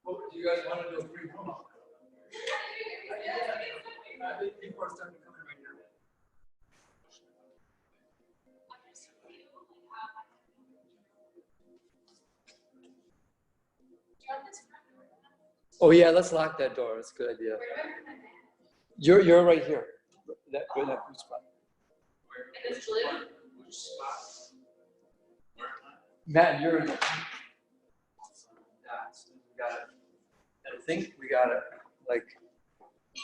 Well, do you guys want to do a free warm up? People are starting to come in right now. Oh yeah, let's lock that door. That's a good idea. You're right here. That blue spot. And it's blue? Which spot? Matt, you're in the. We got it. I think we got it like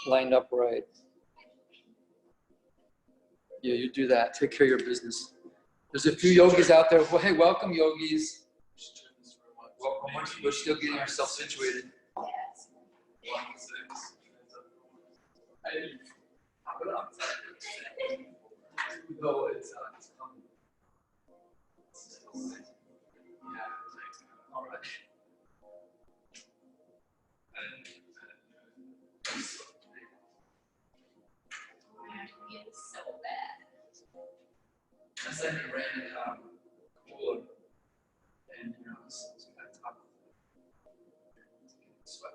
lined up right. Yeah, you do that. Take care of your business. There's a few yogis out there. Well, hey, welcome, yogis. Welcome. We're still getting ourselves situated. No, it's coming. Yeah. All right. It's so bad. It's like it ran cooler, and it's kind of tough. Sweat.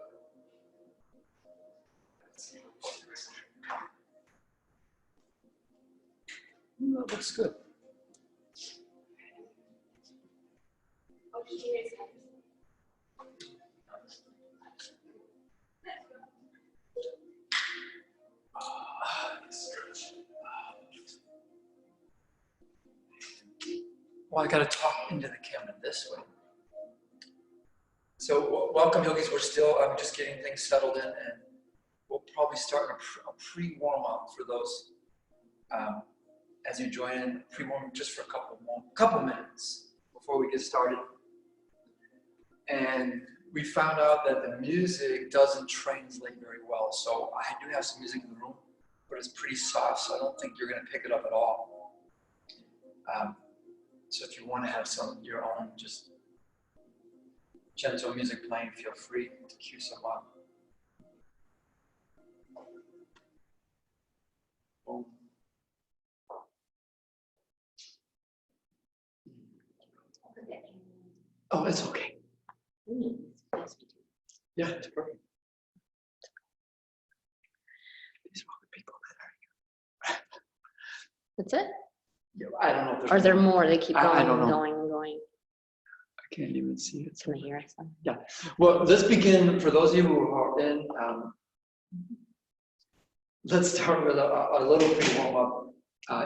That looks good. Well, I got to talk into the camera this way. So, welcome, yogis. I'm just getting things settled in, and we'll probably start a pre-warm up for those as you join in. Pre-warm just for a couple minutes before we get started. And we found out that the music doesn't translate very well. So I do have some music in the room, but it's pretty soft, so I don't think you're going to pick it up at all. So if you want to have some of your own, just gentle music playing, feel free to cue some up. Boom. Oh, it's okay. Yeah, it's perfect. These are all the people that are here. That's it? Yeah, I don't know. If Are there more? They keep going I don't and know. going and going. I can't even see it. Can I hear us? Yeah. Well, let's begin. For those of you who are in, let's start with a little pre-warm-up.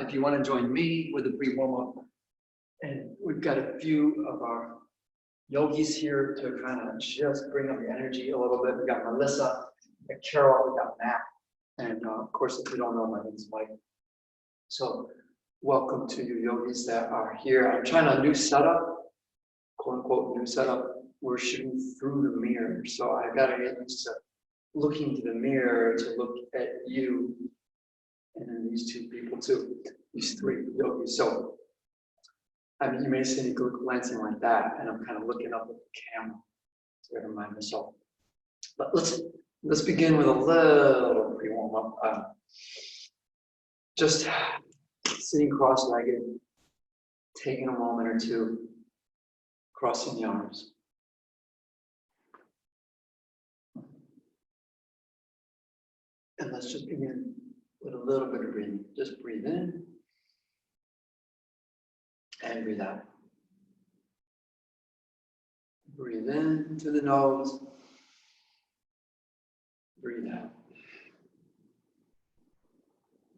If you want to join me with a pre-warm-up, and we've got a few of our yogis here to kind of just bring up the energy a little bit. We got Melissa, we got Carol, we got Matt, and of course, if you don't know, my name is Mike. So, welcome to you yogis that are here. I'm trying a new setup, quote unquote new setup. We're shooting through the mirror, so I got to get used to looking to the mirror to look at you, and then these two people too, these three yogis. So, I mean, you may see me glancing like that, and I'm kind of looking up at the camera to remind myself. But let's begin with a little pre-warm up. Just sitting cross-legged, taking a moment or two, crossing the arms. And let's just begin with a little bit of breathing. Just breathe in and breathe out. Breathe in through the nose. Breathe out.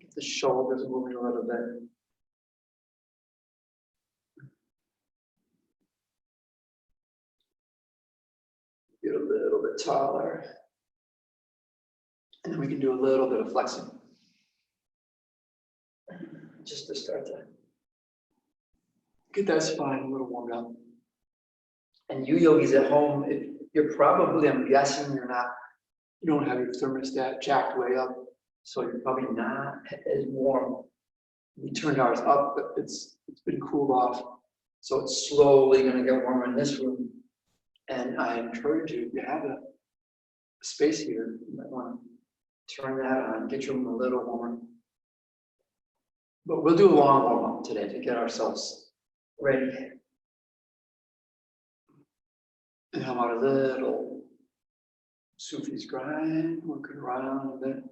Get the shoulders moving a little bit. Get a little bit taller. And then we can do a little bit of flexing. Just to start to get that spine a little warmed up. And you yogis at home, if you're probably, I'm guessing you don't have your thermostat jacked way up, so you're probably not as warm. We turned ours up, but it's been cooled off. So it's slowly gonna get warmer in this room. And I encourage you, if you have a space here, you might wanna turn that on, get your room a little warmer. But we'll do a long warm up today to get ourselves ready. And how about a little Sufi's grind, working around a bit.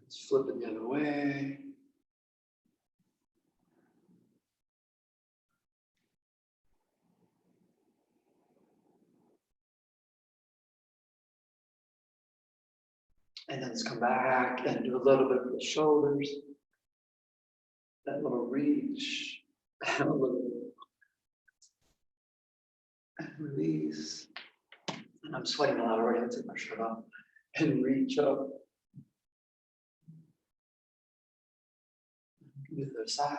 Let's flip it the other way. And then let's come back and do a little bit of the shoulders. That little reach. A little and release. And I'm sweating a lot already. I took my shirt off. And reach up. To the other side.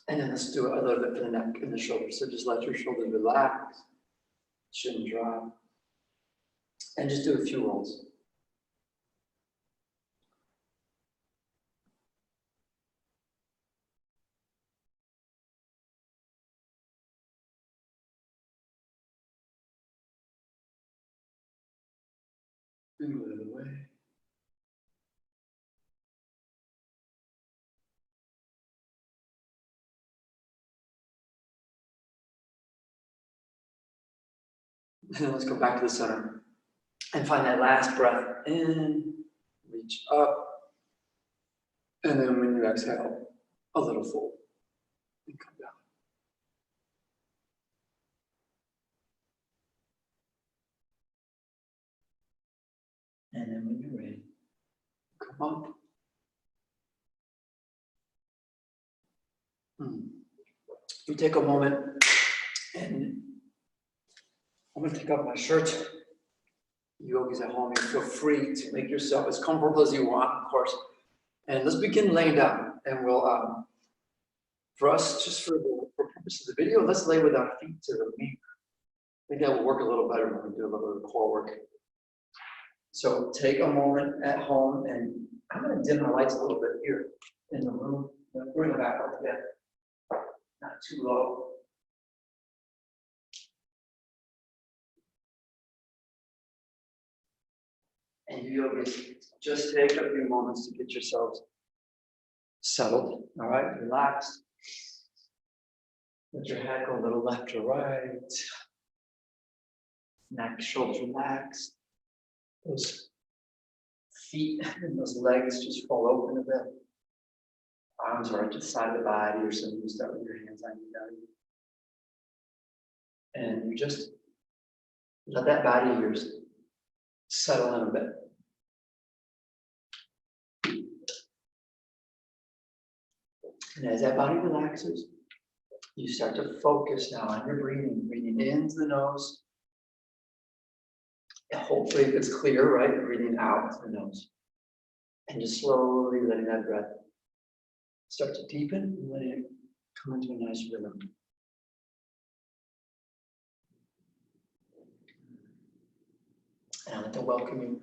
And then let's do a little bit for the neck and the shoulders. So just let your shoulders relax. Shouldn't drop. And just do a few rolls. And go the other way. And then let's go back to the center. And find that last breath in. Reach up. And then when you exhale, a little fold. And come down. And then when you're ready, come up. You take a moment, and I'm going to take off my shirt. You yogis at home, you feel free to make yourself as comfortable as you want, of course. And let's begin laying down. And we'll, for us, just for the purpose of the video, let's lay with our feet to the knee. I think that will work a little better when we do a little bit of core work. So take a moment at home, and I'm going to dim the lights a little bit here in the room. Bring it back up again. Not too low. And you yogis, just take a few moments to get yourselves settled. All right, relaxed. Let your head go a little left or right. Neck, shoulders relaxed. Those feet and those legs just fall open a bit. Arms are at the side of the body, or so you start with your hands on your belly. And you just let that body of yours settle in a bit. And as that body relaxes, you start to focus now on your breathing, breathing into the nose. And hopefully if it's clear, right? Breathing out the nose. And just slowly letting that breath start to deepen and letting it come into a nice rhythm. And I'd like to welcome you,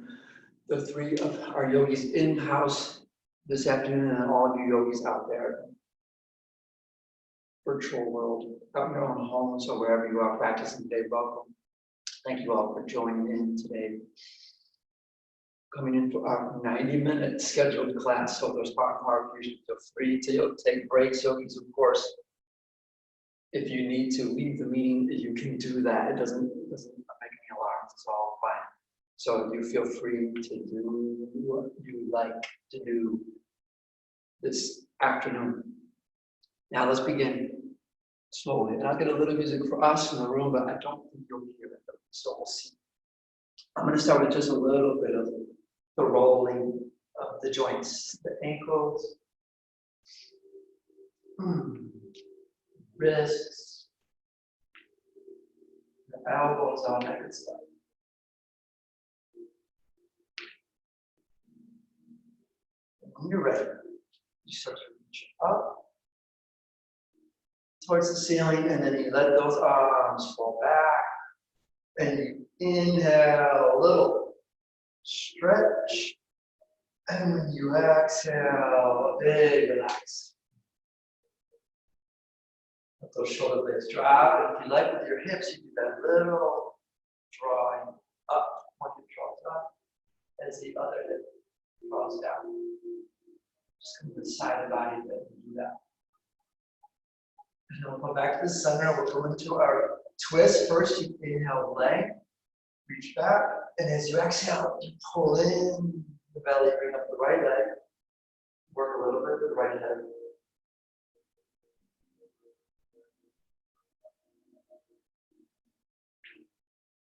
the three of our yogis in-house this afternoon, and all of you yogis out there, virtual world, out in your own homes or wherever you are practicing today. Welcome. Thank you all for joining in today. Coming in for our 90-minute scheduled class. So those Spartan fusion, feel free to take breaks, yogis, of course. If you need to leave the meeting, you can do that. It doesn't make any alarms. It's all fine. So you feel free to do what you like to do this afternoon. Now let's begin slowly. And I'll get a little music for us in the room, but I don't think you'll hear it. So we'll see. I'm going to start with just a little bit of the rolling of the joints, the ankles, wrists, the elbows, all that good stuff. When you're ready, you start to reach up towards the ceiling, and then you let those arms fall back, and you inhale a little stretch, and when you exhale, a big relax. Let those shoulder blades drop. And if you like with your hips, you do that little drawing up. One hip draws up as the other hip draws down. Just come to the side of the body and do that. And then we'll come back to the center. We'll go into our twist. First, you inhale, length, reach back. And as you exhale, you pull in the belly, bring up the right leg. Work a little bit with the right leg.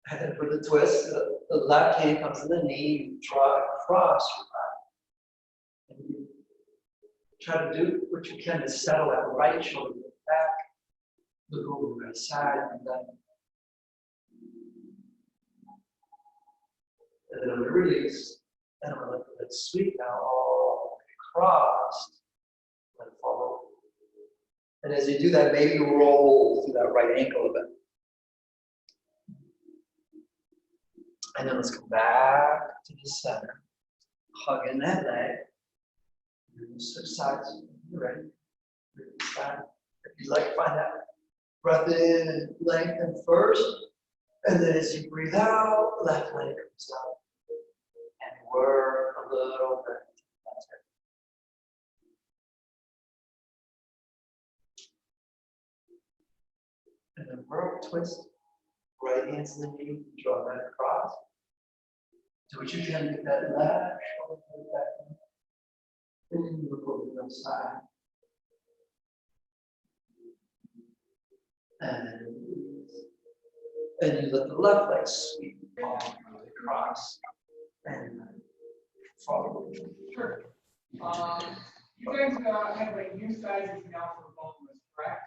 And then for the twist, the left hand comes to the knee, you draw across your back. And you try to do what you can to settle that right shoulder back, look over the right side, and then I'm going to release, and I'm going to let it sweep now all the way across, let it fall over. And as you do that, maybe roll through that right ankle a bit. And then let's go back to the center. Hug in that leg. Switch sides. You're ready. If you'd like, find that breath in and lengthen first. And then as you breathe out, left leg comes out. And work a little bit. That's it. And then work, twist. Right hand to the knee, draw that across. Do what you can to get that left shoulder back. And then you look over the other side. And you let the left leg sweep all the way across. And follow. Sure. You guys have like new sizes now for both of us, correct?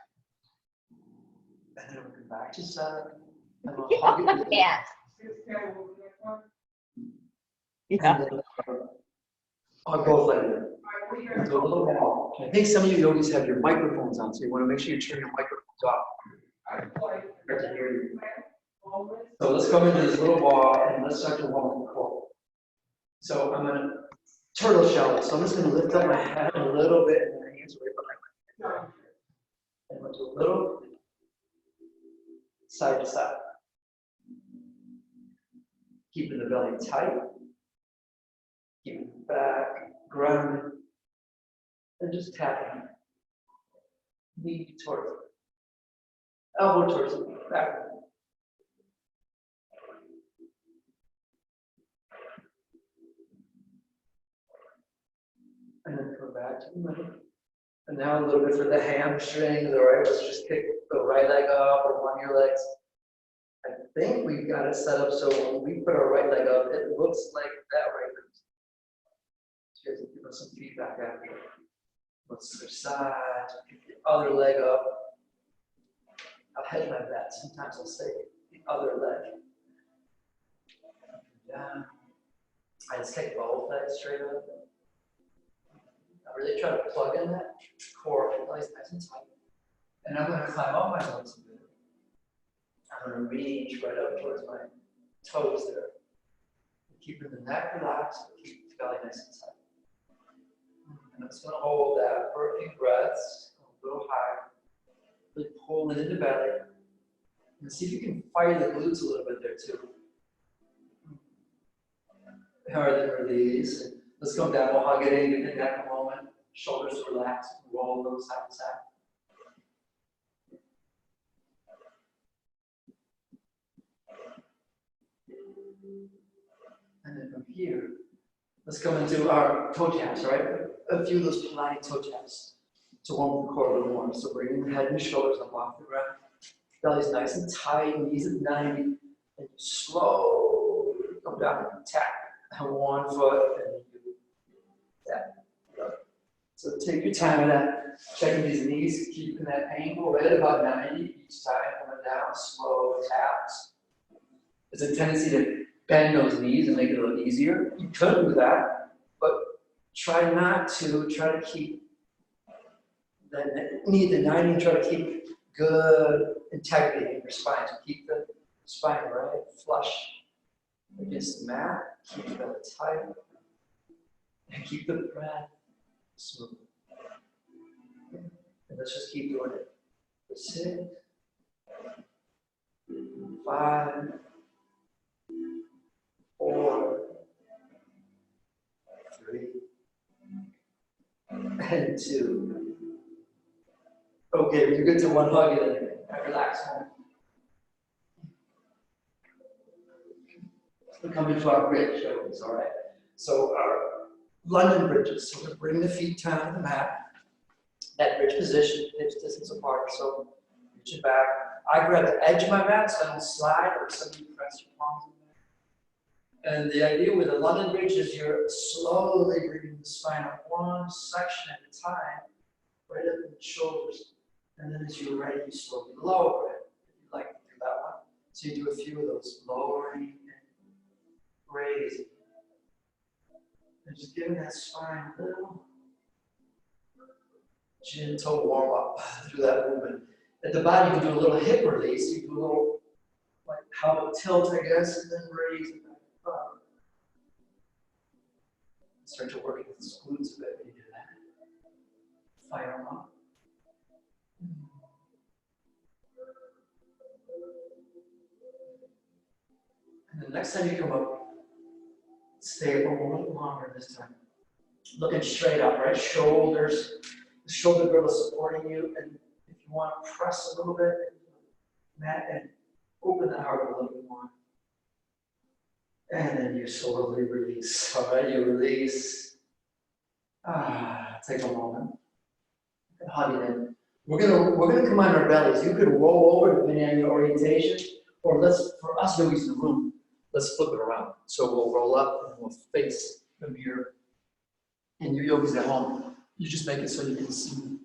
And then we'll come back to center. And we'll hug it. Yeah. 6'10", what was the next one? Yeah. On both legs. All right, what do you guys Do a little more. I think some of you yogis have your microphones on, so you want to make sure you turn your microphones off. I like Hard to hear you. always. So let's come into this little ball and let's start to warm up the core. So I'm gonna turtle shell it. So I'm just gonna lift up my head a little bit and my hands right behind my head. And we'll do a little side to side. Keeping the belly tight. Keeping it back, grounded. And just tapping. Knee towards it. Elbow towards it. Back. And then come back to the middle. And now a little bit for the hamstrings, all right? Let's just kick the right leg up or one of your legs. I think we've got it set up so when we put our right leg up, it looks like that right leg. So you guys can give us some feedback after. Let's switch sides, pick the other leg up. I'll hedge my bet. Sometimes I'll say the other leg. Down. I just kick both legs straight up. I really try to plug in that core, nice and tight. And I'm going to climb up my legs a bit. I'm going to reach right up towards my toes there. Keeping the neck relaxed, but keep the belly nice and tight. And I'm just going to hold that for a few breaths, a little higher. Really pull it into the belly. And see if you can fire the glutes a little bit there too. Hard to release. And let's come down. We'll hug it in, get the neck a moment. Shoulders relaxed. Roll them side to side. And then from here, let's come into our toe taps, right? A few of those Pilates toe taps to warm the core a little more. So bringing the head and shoulders up off the ground. Belly's nice and tight, knees at 90. And you slowly come down and tap. And 1 foot, and you tap. So take your time with that. Checking these knees, keeping that angle right at about 90 each time. Coming down, slow taps. There's a tendency to bend those knees and make it a little easier. You could do that, but try not to. Try to keep that knee to 90 and try to keep good integrity in your spine. So keep the spine right flush against the mat. Keep the belly tight. And keep the breath smooth. And let's just keep doing it. 6, 5, 4, 3, and 2. Okay, when you get to one hug, and relax home. We come into our bridge, it's all right. So our London bridges, so we bring the feet down to the mat. That bridge position, hips distance apart, so reach it back. I grab the edge of my mat so I don't slide, or some of you press your palms in there. And the idea with the London bridge is you're slowly bringing the spine up one section at a time, right up in the shoulders. And then as you're ready, you slowly lower it. If you'd like to do that one. So you do a few of those, lowering and raising. And just giving that spine a little gentle warm up through that movement. At the bottom, you can do a little hip release. You do a little, like how to tilt, I guess, and then raise it back up. Start to work with the glutes a bit when you do that. Fire them up. And the next time you come up, stay a little longer this time. Looking straight up, right? Shoulders, the shoulder girdle supporting you, and if you want to press a little bit, mat, and open the heart a little bit more. And then you slowly release. All right, you release. Take a moment. Hug it in. We're gonna come on our bellies. You could roll over depending on your orientation, or for us yogis in the room, let's flip it around. So we'll roll up and we'll face the mirror. And you yogis at home, you just make it so you can see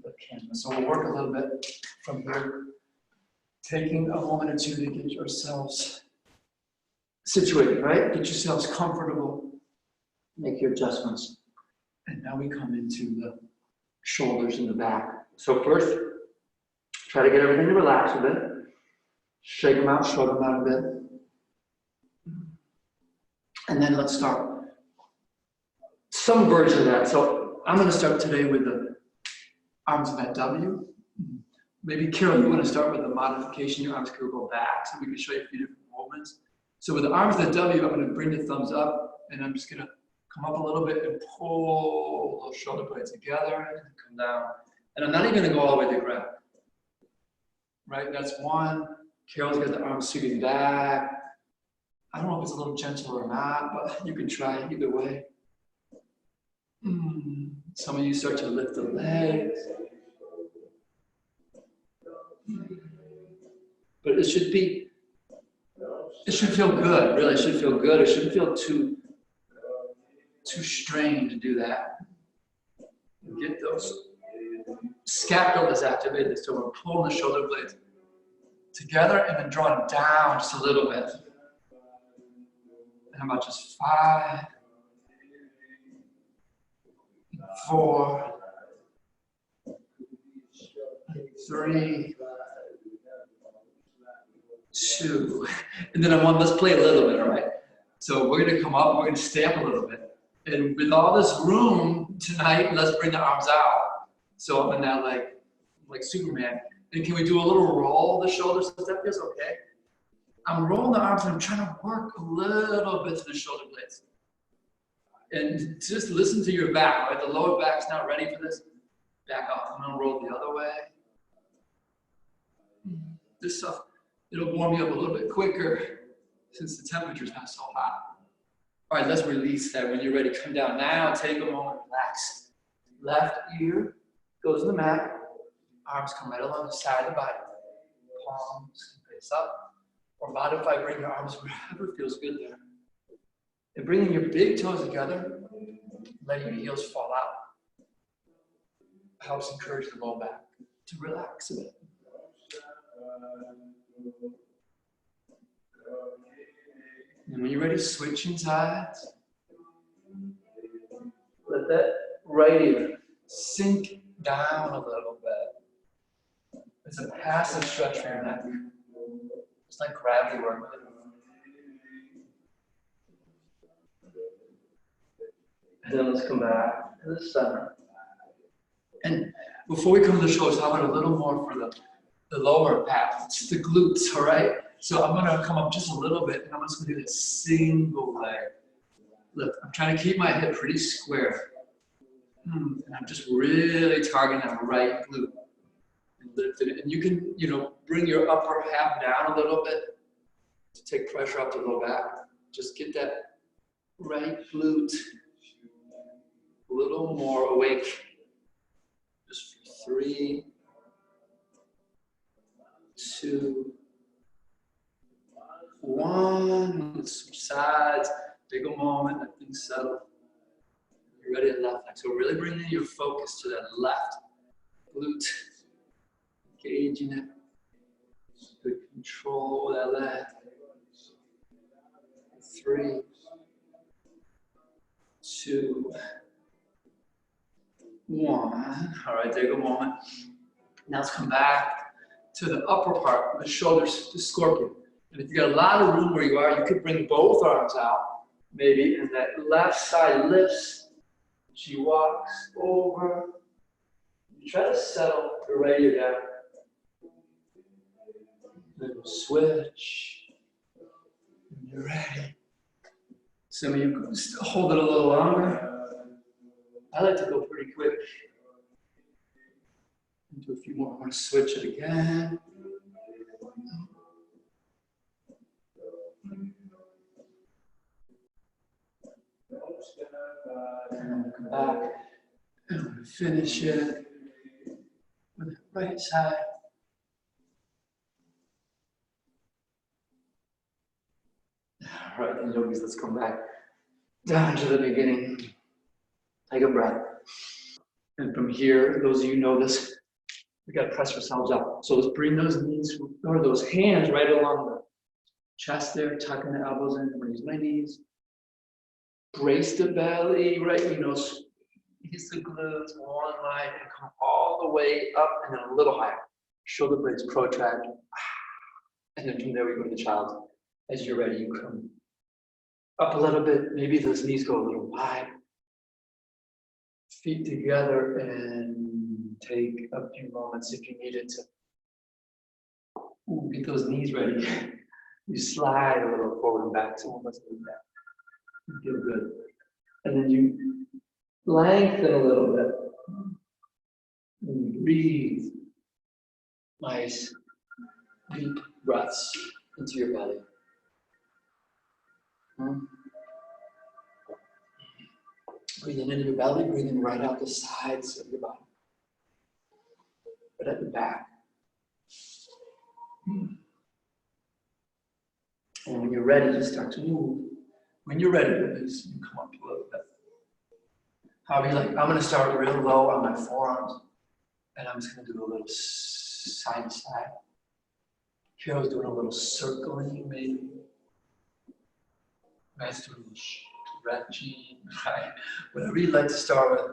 the camera. So we'll work a little bit from here, taking a moment or two to get yourselves situated, right? Get yourselves comfortable, make your adjustments. And now we come into the shoulders and the back. So first, try to get everything to relax a bit. Shake them out, shrug them out a bit. And then let's start some version of that. So I'm going to start today with the arms of that W. Maybe Carol, you want to start with the modification. Your arms could go back so we can show you a few different movements. So with the arms of the W, I'm going to bring the thumbs up and I'm just going to come up a little bit and pull those shoulder blades together and come down. And I'm not even going to go all the way to the ground. Right? That's one. Carol's got the arms shooting back. I don't know if it's a little gentle or not, but you can try it either way. Some of you start to lift the legs. But it should feel good, really. It should feel good. It shouldn't feel too strained to do that. Get those scapulas activated. So we're pulling the shoulder blades together and then drawing down just a little bit. And how about just 5, 4, 3, 2, and then let's play a little bit, all right? So we're gonna come up, we're gonna stay up a little bit. And with all this room tonight, let's bring the arms out. So I'm in that like Superman. And can we do a little roll of the shoulders? If that feels okay. I'm rolling the arms and I'm trying to work a little bit to the shoulder blades. And just listen to your back, right? The lower back's not ready for this. Back up. I'm gonna roll the other way. This stuff, it'll warm you up a little bit quicker since the temperature's not so hot. All right, let's release that. When you're ready, come down. Now take a moment, relax. Left ear goes to the mat. Arms come right along the side of the body. Palms face up. Or modify, bring your arms wherever feels good there. And bringing your big toes together, letting your heels fall out. Helps encourage the low back to relax a bit. And when you're ready, switching sides. Let that right ear sink down a little bit. It's a passive stretch for your neck. It's like gravity work with it. And then let's come back to the center. And Before we come to the shoulders, how about a little more for the lower half? It's the glutes, all right? So I'm gonna come up just a little bit, and I'm just gonna do this single leg. Look, I'm trying to keep my hip pretty square. And I'm just really targeting that right glute. And lift it. And you can, bring your upper half down a little bit to take pressure off the low back. Just get that right glute a little more awake. Just for 3, 2, 1. Let's switch sides. Take a moment, let things settle. You're ready to left leg. So really bringing your focus to that left glute. Engaging it. Good control that leg. 3, 2, 1. All right, take a moment. Now let's come back to the upper part of the shoulders, the scorpion. And if you got a lot of room where you are, you could bring both arms out, maybe, and that left side lifts. She walks over. You try to settle the radio down. Then switch. When you're ready. Some of you hold it a little longer. I like to go pretty quick. Do a few more. I'm going to switch it again. And I'm going to come back. And I'm going to finish it with the right side. All right, then yogis, let's come back down to the beginning. Take a breath. And from here, those of you know this, we got to press ourselves up. So let's bring those knees or those hands right along the chest there, tucking the elbows in. I'm going to use my knees. Brace the belly, right? Squeeze the glutes, one line, and come all the way up and then a little higher. Shoulder blades protract. And then from there, we go to the child. As you're ready, you come up a little bit. Maybe those knees go a little wide. Feet together and take a few moments if you needed to. Get those knees ready. You slide a little forward and back. So let's do that. You feel good. And then you lengthen a little bit. And you breathe. Nice, deep breaths into your belly. Breathing into your belly, breathing right out the sides of your body. But at the back. And when you're ready, you start to move. When you're ready, release, you come up a little bit. However you like. I'm going to start real low on my forearms. And I'm just going to do a little side to side. Carol's doing a little circling, maybe. Nice doing a little stretching, right? Whatever you'd like to start with.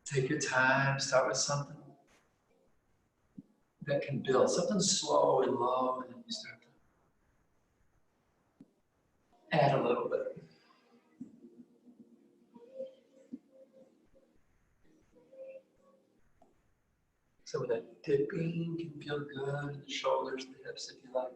Take your time, start with something that can build, something slow and low, and then you start to add a little bit. Some of that dipping can feel good in the shoulders, the hips, if you like.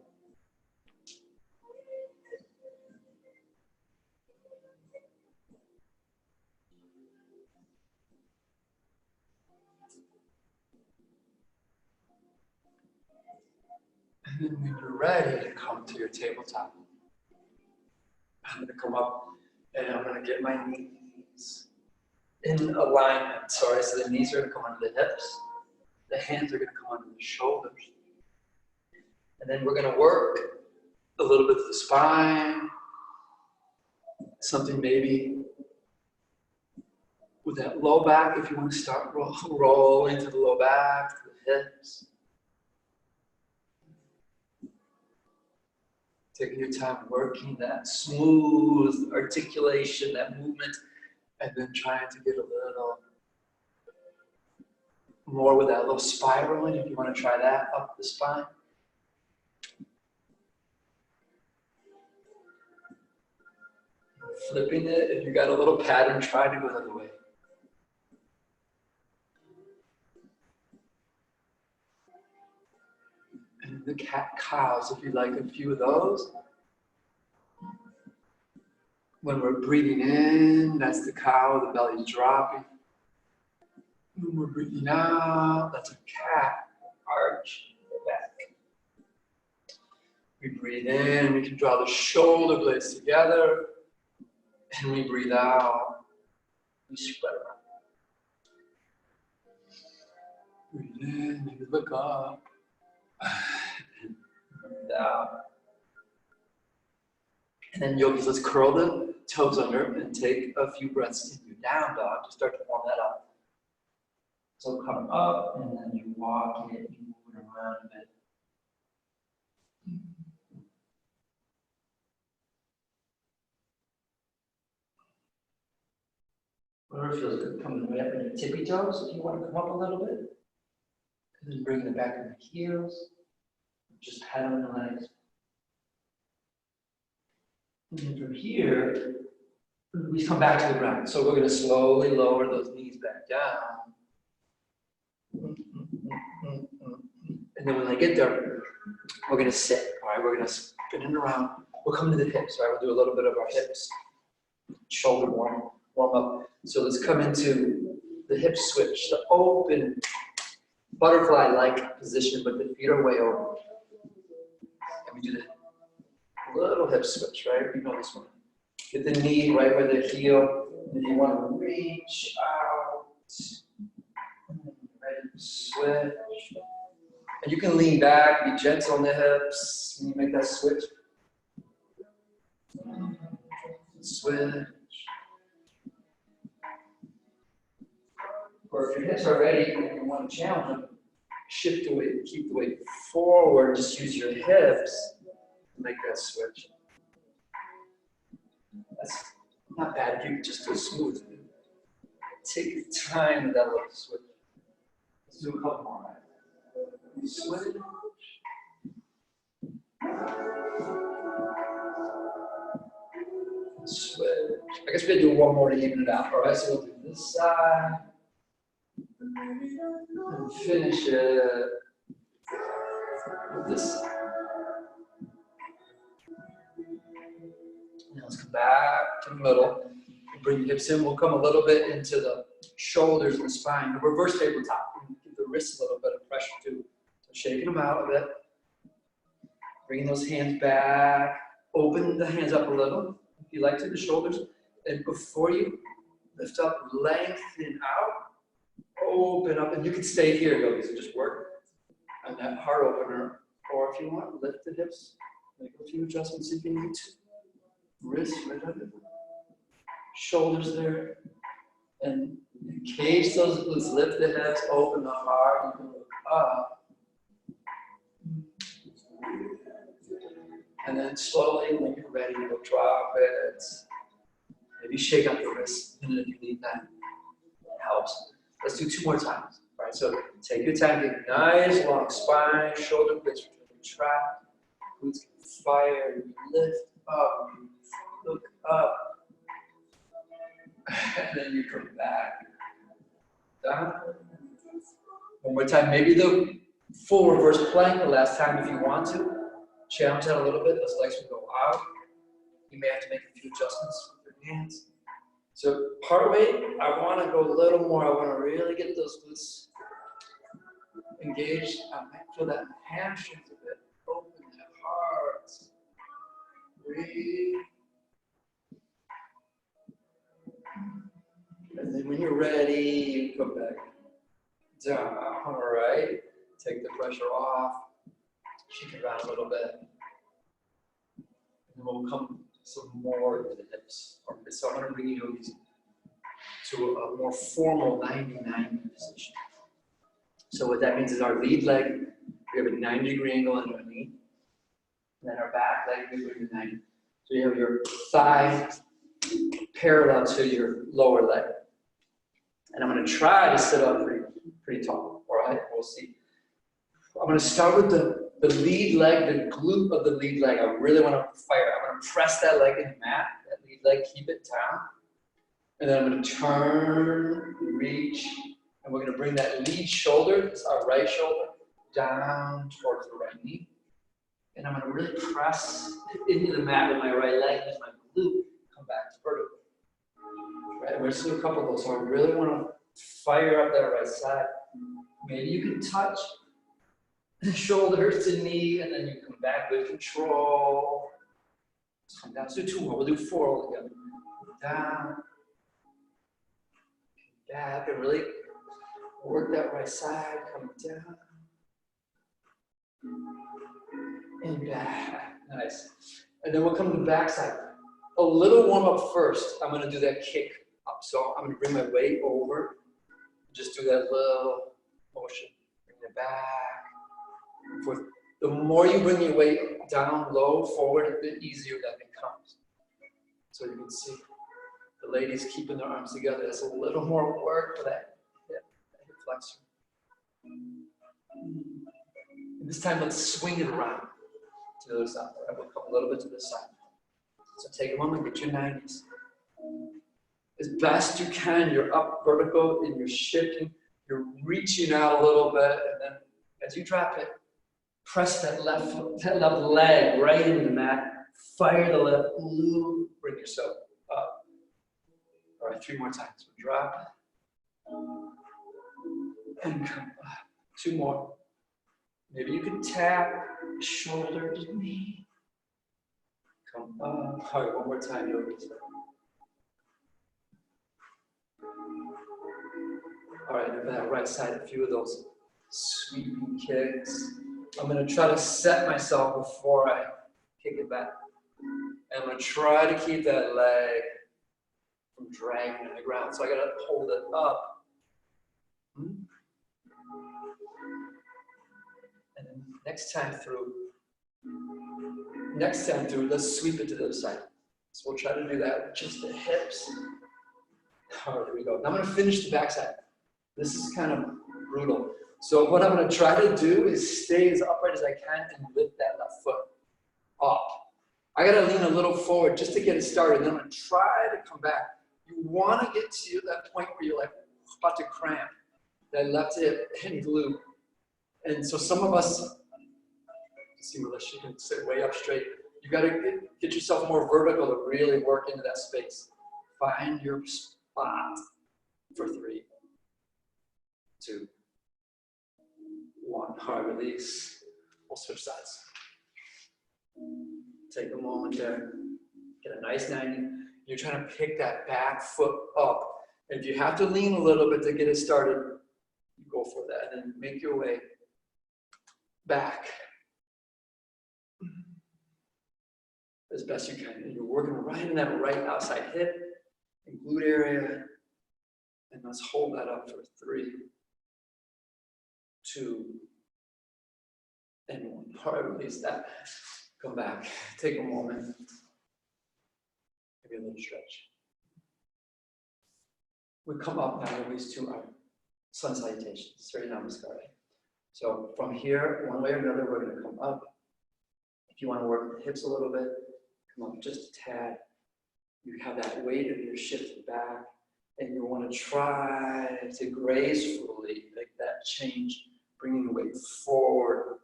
And then when you're ready to come to your tabletop, I'm going to come up and I'm going to get my knees in alignment. Sorry, so the knees are going to come under the hips. The hands are going to come under the shoulders. And then we're going to work a little bit of the spine. Something maybe with that low back, if you want to start roll into the low back, to the hips. Taking your time working that smooth articulation, that movement, and then trying to get a little more with that little spiraling, if you want to try that up the spine. Flipping it, if you got a little pattern, try to go the other way. the cat-cows, if you like a few of those. When we're breathing in, that's the cow, the belly's dropping. When we're breathing out, that's a cat, arch back. We breathe in, we can draw the shoulder blades together, and we breathe out, we spread around. Breathe in, maybe look up, and breathe out. And then yogis, let's curl the toes under and take a few breaths in your down dog to start to warm that up. So come up and then you walk it, you move it around a bit. Whatever feels good, coming right up in your tippy toes if you want to come up a little bit. And then bringing it back in the heels. Just pedaling the legs. And then from here, we come back to the ground. So we're going to slowly lower those knees back down. And then when I get there, we're going to sit. All right, we're going to spin it around. We'll come to the hips. All right, we'll do a little bit of our hips. Shoulder warm up. So let's come into the hip switch, the open butterfly-like position, but the feet are way over. And we do the little hip switch, right? You know this one. Get the knee right where the heel, and you want to reach out. Ready to switch. And you can lean back, be gentle on the hips when you make that switch. Switch. Or if your hips are ready and you want to challenge them, shift the weight, keep the weight forward, just use your hips to make that switch. That's not bad if you just do smooth. Take your time with that little switch. Let's do a couple more, right? Switch. Switch. I guess we're gonna do one more to even it out. All right, so we'll do this side. And finish it with this side. Now let's come back to the middle. Bring your hips in. We'll come a little bit into the shoulders and the spine. The reverse tabletop. Give the wrists a little bit of pressure too. So shaking them out a bit. Bringing those hands back. Open the hands up a little. If you like to, the shoulders. And before you lift up, lengthen out. Open up, and you can stay here, yogis, and just work on that heart opener. Or if you want, lift the hips, make a few adjustments if you need to. Wrists right under, shoulders there, and engage those glutes. Lift the hips, open the heart. You can look up, and then slowly, when you're ready, you'll drop it. Maybe shake out the wrists, and if you need that, it helps. Let's do 2 more times. All right, so take your time, get nice long spine, shoulder blades retract, glutes can fire, you lift up, you look up, and then you come back down. One more time, maybe the full reverse plank the last time if you want to. Challenge that a little bit, those legs will go out. You may have to make a few adjustments with your hands. So part way, I want to go a little more. I want to really get those glutes engaged. I might feel that hamstrings a bit. Open that heart. Breathe. And then when you're ready, you come back down. All right. Take the pressure off. Shake it around a little bit. And then we'll come some more to the hips. So I'm going to bring you to a more formal 90-90 position. So what that means is our lead leg, we have a 90-degree angle on our knee. And then our back leg, we bring the 90. So you have your thigh parallel to your lower leg. And I'm going to try to sit up pretty tall. All right, we'll see. I'm going to start with the lead leg, the glute of the lead leg. I really want to fire. I'm going to press that leg in the mat, that lead leg, keep it down. And then I'm going to turn, reach, and we're going to bring that lead shoulder, it's our right shoulder, down towards the right knee. And I'm gonna really press into the mat with my right leg, use my glute, come back to vertical. Right, we're just gonna do a couple of those, so I really wanna fire up that right side. Maybe you can touch the shoulders to knee, and then you come back with control. Just come down, let's do 2 more, we'll do 4 all together. Down, back, and really work that right side, come down. And back, nice. And then we'll come to the back side. A little warm up first. I'm gonna do that kick up. So I'm gonna bring my weight over. Just do that little motion. Bring it back. Forth. The more you bring your weight down, low, forward, the easier that becomes. So you can see the ladies keeping their arms together. That's a little more work for that hip flexor. And this time, let's swing it around to the other side. All right, we'll come a little bit to this side. So take a moment, get your 90s. As best you can, you're up vertical and you're shifting. You're reaching out a little bit, and then as you drop it, press that left leg right into the mat. Fire the left glute. Bring yourself up. All right, 3 more times. We'll drop and come up. 2 more. Maybe you can tap shoulder to knee. Come up. All right, 1 more time, yogis. All right, and for that right side, a few of those sweeping kicks. I'm gonna try to set myself before I kick it back. And I'm gonna try to keep that leg from dragging on the ground. So I gotta hold it up. And then next time through, let's sweep it to the other side. So we'll try to do that with just the hips. All right, here we go. Now I'm gonna finish the backside. This is kind of brutal. So what I'm gonna try to do is stay as upright as I can and lift that left foot up. I gotta lean a little forward just to get it started. Then I'm gonna try to come back. You wanna get to that point where you're like about to cramp, that left hip and glute. And so some of us, see Melissa, you can sit way up straight. You gotta get yourself more vertical to really work into that space. Find your spot for 3, 2, 1. All right, release. We'll switch sides. Take a moment there. Get a nice 90. You're trying to pick that back foot up. And if you have to lean a little bit to get it started, you go for that. And then make your way back as best you can. And you're working right in that right outside hip and glute area. And let's hold that up for 3, 2, and 1. All right, release that. Come back. Take a moment. Maybe a little stretch. We come up now, release to our sun salutations. Straight namaskar. So from here, one way or another, we're going to come up. If you want to work the hips a little bit, come up just a tad. You have that weight of your shifted back, and you want to try to gracefully make that change, bringing the weight forward,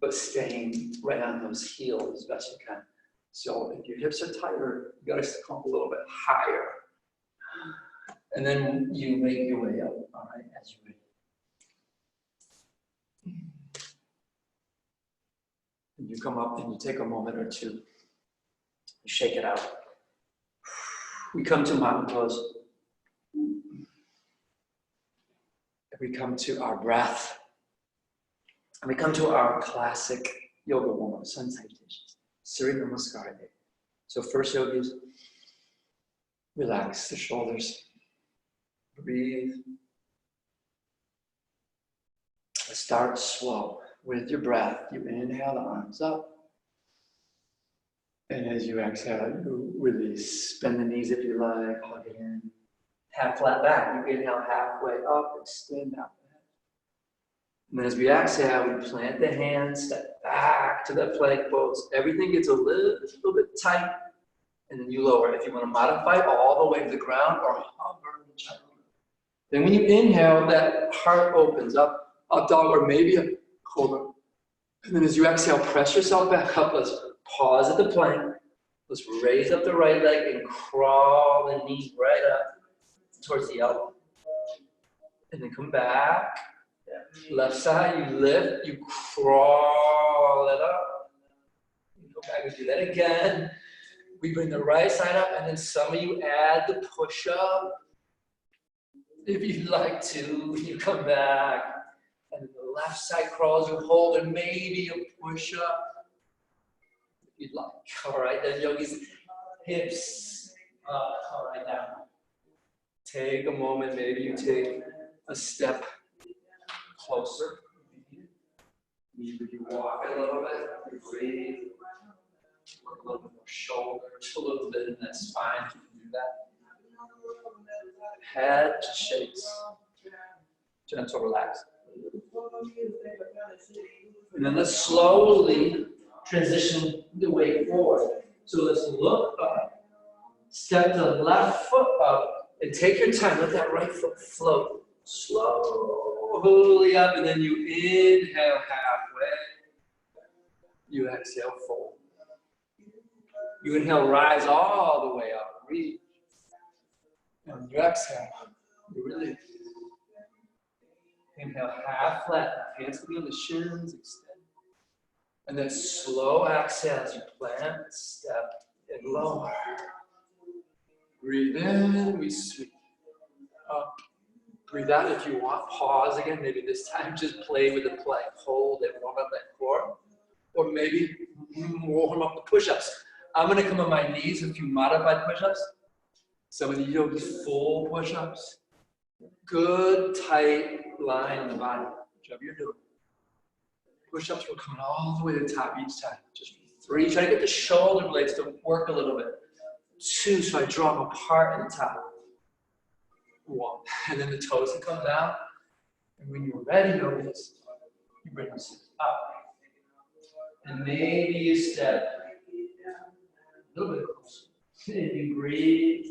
but staying right on those heels as best you can. So if your hips are tighter, you got to come up a little bit higher. And then you make your way up, all right, as you ready. And you come up and you take a moment or two. You shake it out. We come to mountain pose. We come to our breath. And we come to our classic yoga warm-up, sun salutations. Surya Namaskar. So first, yogis, relax the shoulders. Breathe. Start slow with your breath. You inhale the arms up. And as you exhale, you release. Bend the knees if you like. Hug it in. Half flat back. You inhale halfway up. Extend out. And then as we exhale, we plant the hands, step back to that plank pose. Everything gets a little bit tight. And then you lower. If you want to modify all the way to the ground or hover. Then when you inhale, that heart opens up dog, or maybe a cobra. And then as you exhale, press yourself back up. Let's pause at the plank. Let's raise up the right leg and crawl the knee right up towards the elbow. And then come back. Left side, you lift, you crawl it up. You go back and do that again. We bring the right side up, and then some of you add the push-up. If you'd like to, you come back. And the left side crawls, you hold, and maybe you push up. If you'd like. All right, then yogis, hips up, all right, down. Take a moment, maybe you take a step closer. Maybe you walk a little bit, you breathe. Work a little bit more shoulders, a little bit in that spine. You can do that. Head just shakes. Gentle relax. And then let's slowly transition the weight forward. So let's look up, step the left foot up, and take your time. Let that right foot float slowly up, and then you inhale halfway. You exhale, fold. You inhale, rise all the way up, reach. And you exhale, you release. Inhale, half flat, hands can be on the shins, extend. And then slow exhale as you plant, step, and lower. Breathe in, we sweep up. Breathe out if you want, pause again, maybe this time just play with the plank, hold it, warm up that core. Or maybe warm up the push-ups. I'm gonna come on my knees, a few modified push-ups. Some of the yogis, full push-ups. Good, tight line on the body, whichever you're doing. Push-ups, we're coming all the way to the top each time. Just 3, try to get the shoulder blades to work a little bit. 2, so I draw them apart at the top. 1, and then the toes can come down. And when you're ready, yogis, you bring them up. And maybe you step a little bit closer. And you breathe.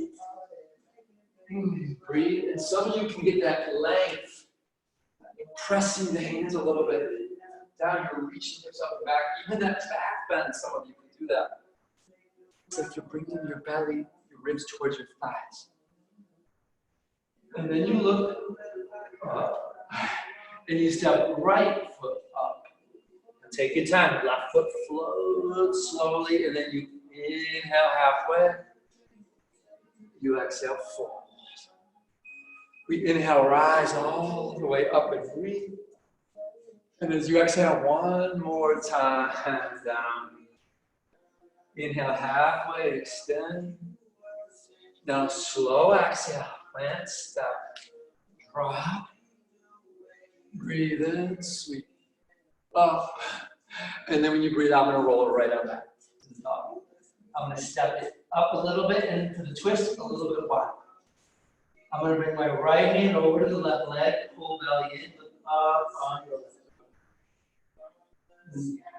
Breathe. And some of you can get that length. You're pressing the hands a little bit down. You're reaching yourself back. Even that back bend, some of you can do that. It's like you're bringing your belly, your ribs towards your thighs. And then you look up. And you step right foot up. Take your time. Left foot floats slowly, and then you inhale halfway. You exhale, fold. We inhale, rise all the way up and breathe. And as you exhale, one more time, down. Inhale halfway, extend. Now slow exhale, plant, step, drop. Breathe in, sweep. Up. And then when you breathe out, I'm going to roll it right on back. I'm going to step it up a little bit and for the twist, a little bit wide. I'm going to bring my right hand over to the left leg, pull belly in, look up on your left.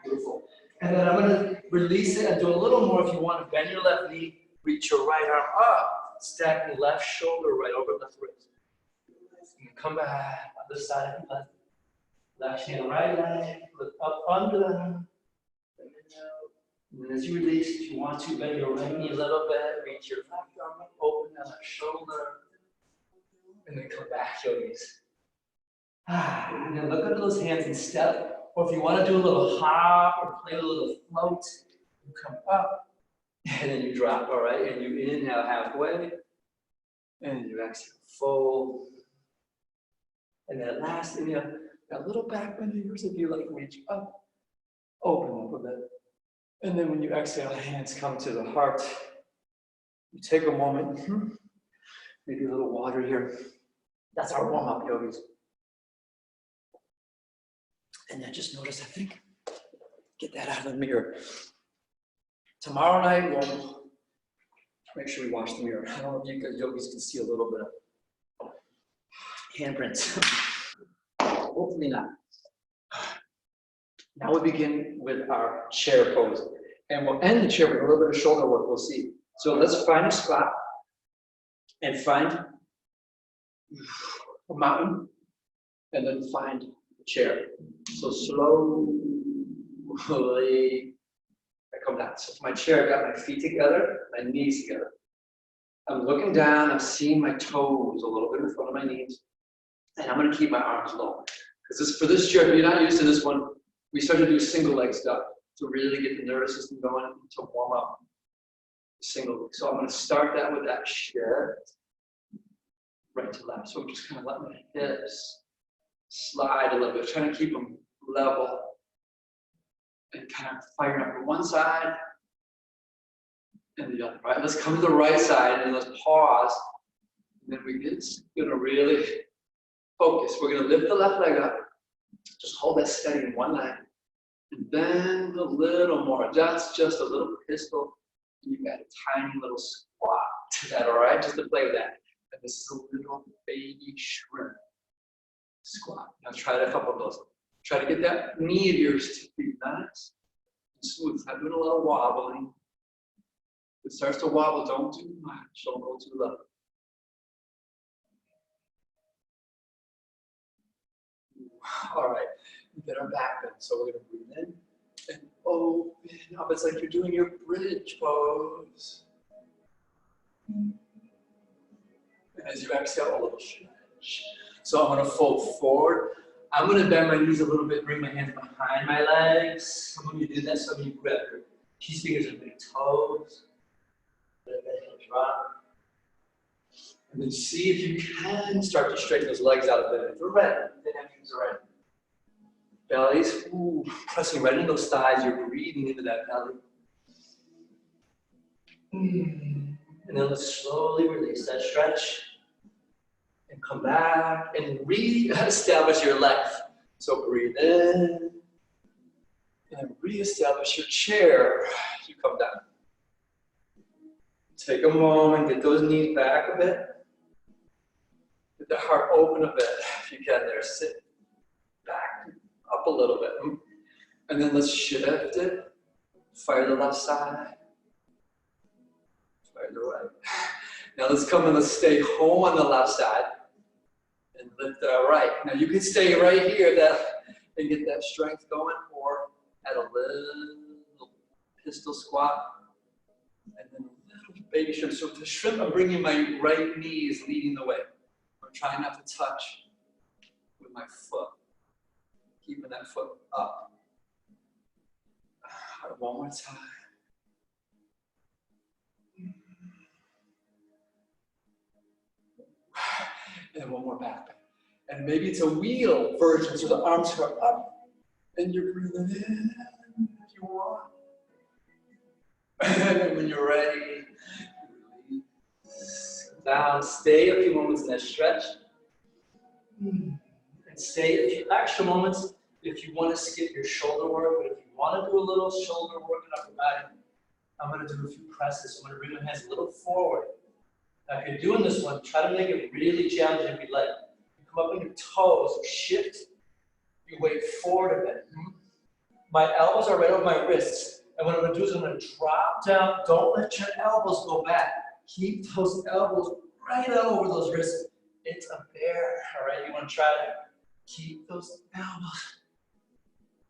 Beautiful. And then I'm going to release it and do a little more if you want to bend your left knee, reach your right arm up, stack your left shoulder right over left wrist. And come back, other side of the left. Left hand, right leg, look up under them. And then as you release, if you want to, bend your right knee a little bit, reach your left arm up, open that left shoulder, and then come back, yogis. And then look under those hands and step. Or if you want to do a little hop or play a little float, you come up, and then you drop, all right? And you inhale halfway, and you exhale, fold. And that last inhale, that little back bend of yours, if you like, reach up, open up a bit. And then when you exhale, hands come to the heart. You take a moment, maybe a little water here. That's our warm-up, yogis. And then just notice, I think, get that out of the mirror. Tomorrow night, we'll make sure we wash the mirror. I don't know if you yogis can see a little bit of handprints. Hopefully not. Now we begin with our chair pose. And we'll end the chair with a little bit of shoulder work, we'll see. So let's find a spot and find a mountain and then find a chair. So slow slowly, I come down. So from my chair, I've got my feet together, my knees together. I'm looking down, I'm seeing my toes a little bit in front of my knees, and I'm gonna keep my arms low. Because for this chair, if you're not used to this one, we start to do single leg stuff to really get the nervous system going, to warm up single leg. So I'm gonna start that with that shift, right to left. So I'm just kind of letting my hips slide a little bit, trying to keep them level and kind of firing up to one side and the other, right? Let's come to the right side and let's pause. And then we're gonna really focus. We're gonna lift the left leg up, just hold that steady in one leg, and then a little more. That's just a little pistol. You got a tiny little squat to that, all right? Just to play with that. And this is a little baby shrimp squat. Now try a couple of those. Try to get that knee of yours to be nice and smooth. It's not doing a little wobbling. If it starts to wobble, don't do much. Don't go too low. All right, we get our back bend. So we're gonna breathe in and open up. It's like you're doing your bridge pose. And as you exhale, a little stretch. So I'm gonna fold forward. I'm gonna bend my knees a little bit, bring my hands behind my legs. Some of you do that, some of you grab your key fingers and big toes. Let that heel drop. And then see if you can start to straighten those legs out a bit. If they're ready, then everything's ready. Bellies, ooh, pressing right into those thighs. You're breathing into that belly. And then let's slowly release that stretch. And come back and re-establish your legs. So breathe in. And re-establish your chair. You come down. Take a moment, get those knees back a bit. Get the heart open a bit if you can there. Sit back up a little bit. And then let's shift it. Fire the left side. Fire the right. Now let's come and let's stay home on the left side. And lift the right. Now you can stay right here and get that strength going, or add a little pistol squat. And then a little baby shrimp. So with the shrimp, I'm bringing my right knee is leading the way. I'm trying not to touch with my foot. Keeping that foot up. All right, one more time. And one more back. And maybe it's a wheel version, so the arms are up. And you're breathing in if you want. And then when you're ready, release. Down, stay a few moments in that stretch. And stay a few extra moments if you want to skip your shoulder work, but if you want to do a little shoulder work in upper body, I'm going to do a few presses. I'm going to bring my hands a little forward. Now, if you're doing this one, try to make it really challenging if you like. You come up on your toes, shift your weight forward a bit. My elbows are right over my wrists. And what I'm going to do is I'm going to drop down. Don't let your elbows go back. Keep those elbows right out over those wrists. It's a bear, all right? You want to try to keep those elbows.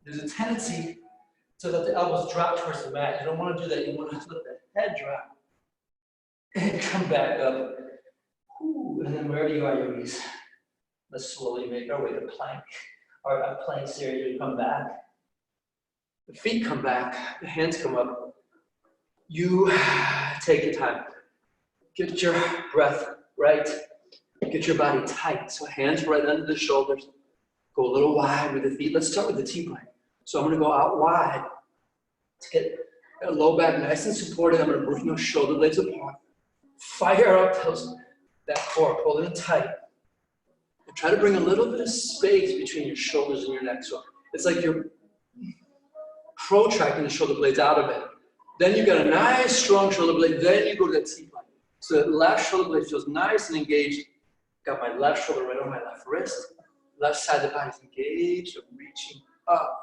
There's a tendency to let the elbows drop towards the mat. You don't want to do that. You want to let the head drop. And come back up. Ooh, and then wherever you are, yogis, let's slowly make our way to plank. Or a plank series, you come back. The feet come back, the hands come up. You take your time. Get your breath right. Get your body tight. So hands right under the shoulders. Go a little wide with the feet. Let's start with the T-plank. So I'm going to go out wide to get that low back nice and supported. I'm going to bring those shoulder blades apart. Fire up that core, pulling it tight. And try to bring a little bit of space between your shoulders and your neck. So it's like you're protracting the shoulder blades out a bit. Then you've got a nice strong shoulder blade. Then you go to that T-plank. So that left shoulder blade feels nice and engaged. Got my left shoulder right on my left wrist. Left side of the body is engaged. I'm reaching up.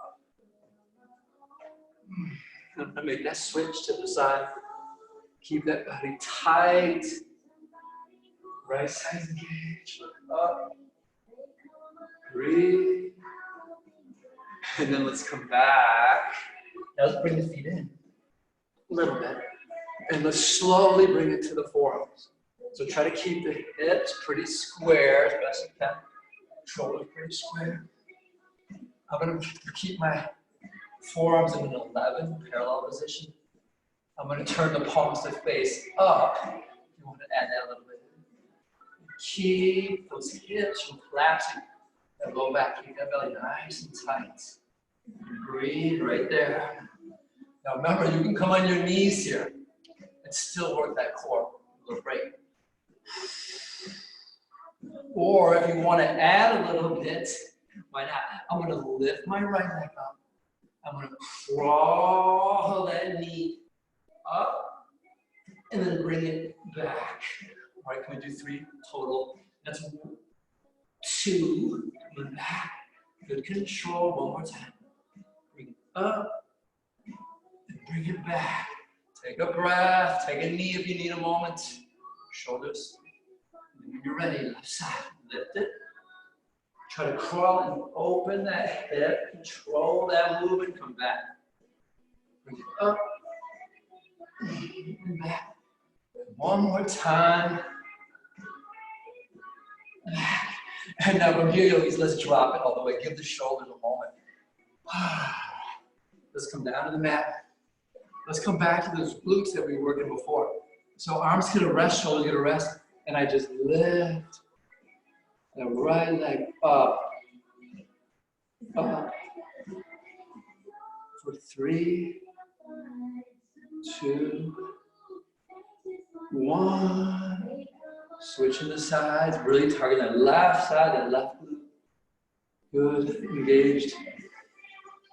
I'm gonna make that switch to the side. Keep that body tight. Right side engaged. Look up. Breathe. And then let's come back. Now let's bring the feet in a little bit. And let's slowly bring it to the forearms. So try to keep the hips pretty square as best you can. Shoulders pretty square. I'm going to keep my forearms in an 11 parallel position. I'm going to turn the palms to face up. You want to add that a little bit. Keep those hips from collapsing. And low back, keep that belly nice and tight. Breathe right there. Now remember, you can come on your knees here and still work that core a little break. Or if you want to add a little bit, why not? I'm going to lift my right leg up. I'm going to crawl that knee up and then bring it back. All right, can we do 3 total? That's 2, coming back. Good control, one more time. Bring it up and bring it back. Take a breath, take a knee if you need a moment. Shoulders. When you're ready, left side, lift it. Try to crawl and open that hip, control that movement, come back. Bring it up and back. One more time. And now from here, yogis, let's drop it all the way. Give the shoulders a moment. Let's come down to the mat. Let's come back to those glutes that we were working before. So arms get a rest, shoulders get a rest, and I just lift the right leg up, up. For 3, 2, 1. Switching the sides, really target that left side, that left glute. Good, engaged.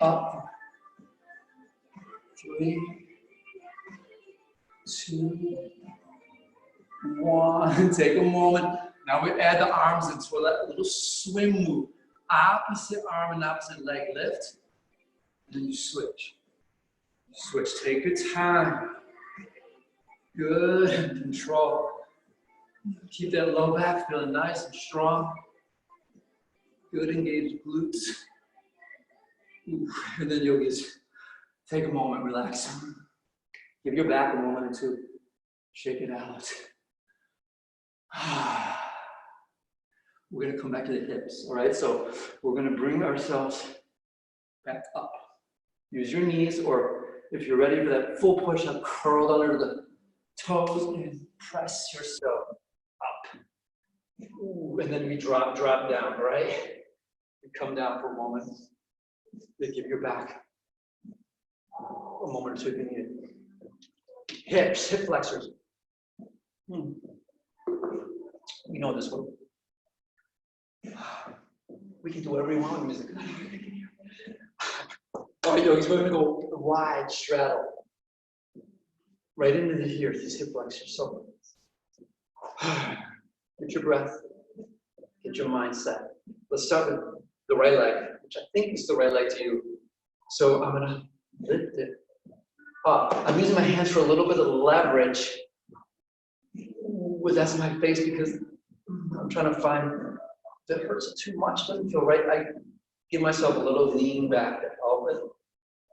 Up. 3, 2, 1. Take a moment. Now we add the arms into that little swim move. Opposite arm and opposite leg lift. And then you switch. Switch. Take your time. Good. Control. Keep that low back feeling nice and strong. Good engaged glutes. And then yogis, take a moment, relax. Give your back a moment or 2. Shake it out. We're going to come back to the hips, all right? So we're going to bring ourselves back up. Use your knees, or if you're ready for that full push-up, curled under the toes and press yourself up. Ooh, and then we drop down, all right? We come down for a moment. Then give your back a moment or 2 if you need it. Hips, hip flexors. We know this one. We can do whatever we want with music. All right, yogis, we're going to go wide straddle. Right into here, these hip flexors. So, get your breath, get your mind set. Let's start with the right leg, which I think is the right leg to you. So I'm going to lift it up. I'm using my hands for a little bit of leverage. That's my face because I'm trying to find that hurts too much, doesn't feel right. I give myself a little lean back to help it.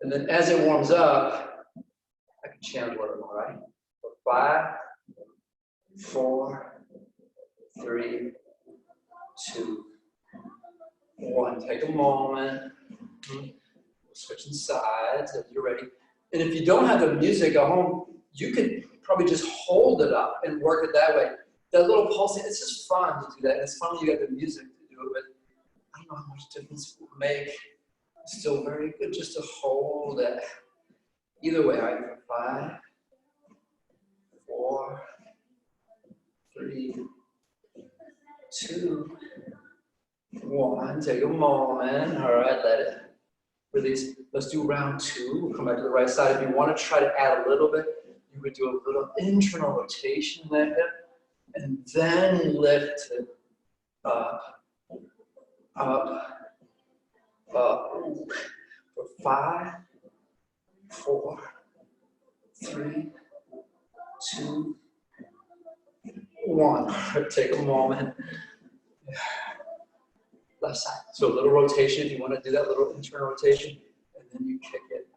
And then as it warms up, I can chant a little more, right? 5, 4, 3, 2, 1. Take a moment. Switching sides if you're ready. And if you don't have the music at home, you could probably just hold it up and work it that way. That little pulsing, it's just fun to do that. And it's fun when you got the music to do it, but I don't know how much difference it will make. It's still very good just to hold it. Either way, all right, 5, 4, 3, 2, 1. Take a moment. All right, let it release. Let's do round 2. We'll come back to the right side. If you want to try to add a little bit, you would do a little internal rotation in that hip, and then lift it up, up, up. For 5, 4, 3, 2, 1. Take a moment. Left side. So a little rotation if you want to do that little internal rotation, and then you kick it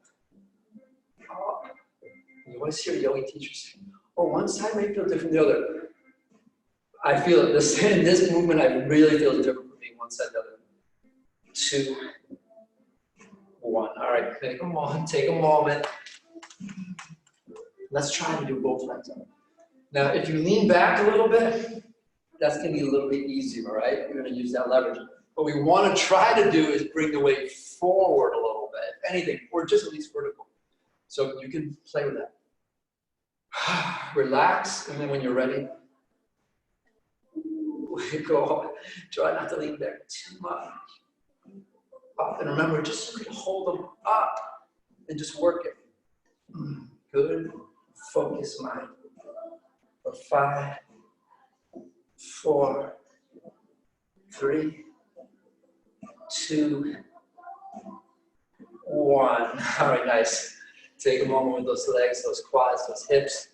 up. You always hear yoga teachers say, oh, one side may feel different than the other. I feel it. This, in this movement, I really feel different from being one side than the other. 2, 1. All right, take a moment. Let's try to do both legs. Now, if you lean back a little bit, that's going to be a little bit easier, all right? You're going to use that leverage. What we want to try to do is bring the weight forward a little bit, if anything, or just at least vertical. So you can play with that. Relax, and then when you're ready, go. Try not to lean back too much. Up, and remember, just hold them up and just work it. Good. Focus mind. For 5, 4, 3, 2, 1. All right, nice. Take a moment with those legs, those quads, those hips.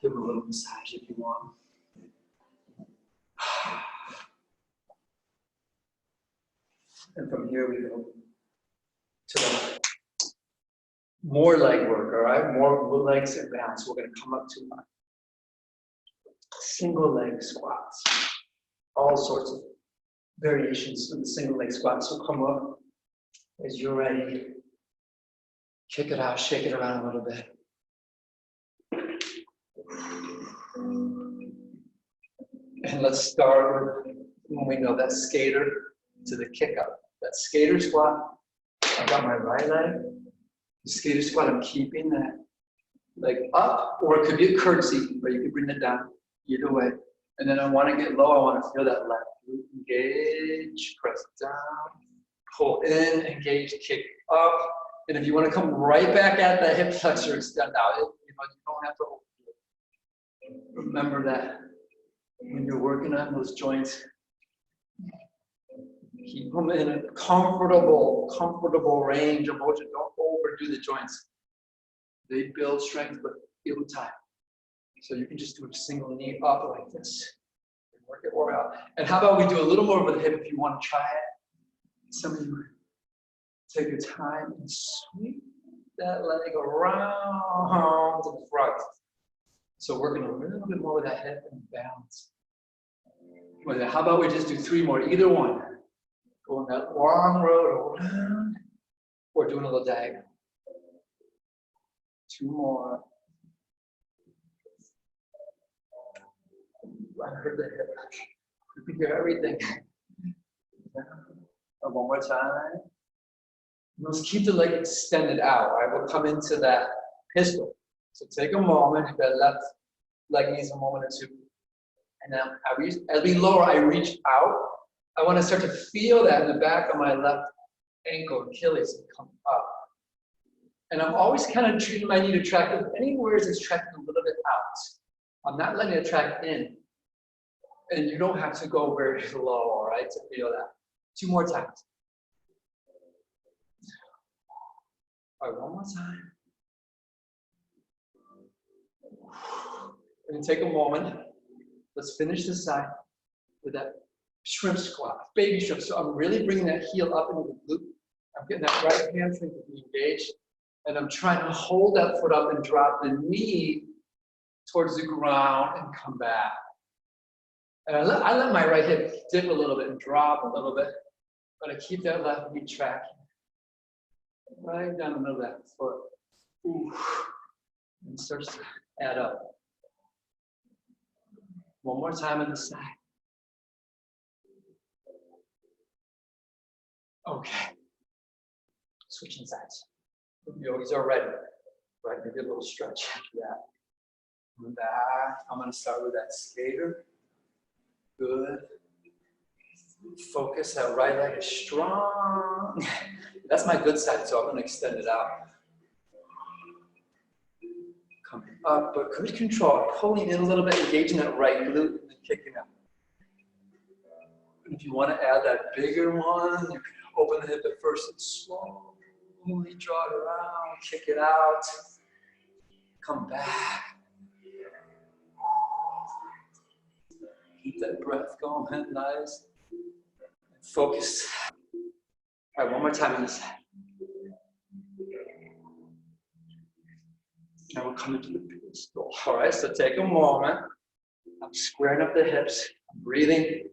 Give them a little massage if you want. And from here we go to the more leg work, all right? More legs and balance. We're going to come up to single leg squats. All sorts of variations of the single leg squats. So come up as you're ready. Kick it out, shake it around a little bit. And let's start when we know that skater to the kick up. That skater squat, I've got my right leg. The skater squat, I'm keeping that leg up, or it could be a curtsy, but you can bring it down either way. And then I want to get low, I want to feel that left glute engage, press down, pull in, engage, kick up. And if you want to come right back at that hip flexor, extend out. You don't have to overdo it. Remember that when you're working on those joints, keep them in a comfortable range of motion. Don't overdo the joints. They build strength, but give them time. So you can just do a single knee up like this. And work it all out. And how about we do a little more with the hip if you want to try it. Some of you take your time and sweep that leg around to the front. So working a little bit more with that hip and balance. How about we just do 3 more, either one. Going that long road around, or doing a little diagonal. 2 more. I heard the hip. You can hear everything. One more time. Let's keep the leg extended out. All right, we'll come into that pistol. So take a moment. If that left leg needs a moment or 2. And then as we lower, I reach out. I want to start to feel that in the back of my left ankle, Achilles, and come up. And I'm always kind of treating my knee to track anywhere it's tracking a little bit out. I'm not letting it track in. And you don't have to go very low, all right, to feel that. 2 more times. All right, 1 more time. And take a moment. Let's finish this side with that shrimp squat, baby shrimp. So I'm really bringing that heel up into the glute. I'm getting that right hamstring to be engaged. And I'm trying to hold that foot up and drop the knee towards the ground and come back. And I let my right hip dip a little bit and drop a little bit. But I keep that left knee tracking. Right down the middle of that foot. Ooh. And it starts to add up. 1 more time on the side. Okay. Switching sides. The yogis are ready. Right, maybe a little stretch after that. And back. I'm going to start with that skater. Good. Focus. That right leg is strong. That's my good side, so I'm going to extend it out. Coming up, but good control. Pulling in a little bit, engaging that right glute, and kicking out. And if you want to add that bigger one, you can open the hip at first and slowly draw it around, kick it out, come back. Keep that breath going, nice. Focus. All right, 1 more time on this side. Now we're coming to the pistol. All right, so take a moment. I'm squaring up the hips, I'm breathing.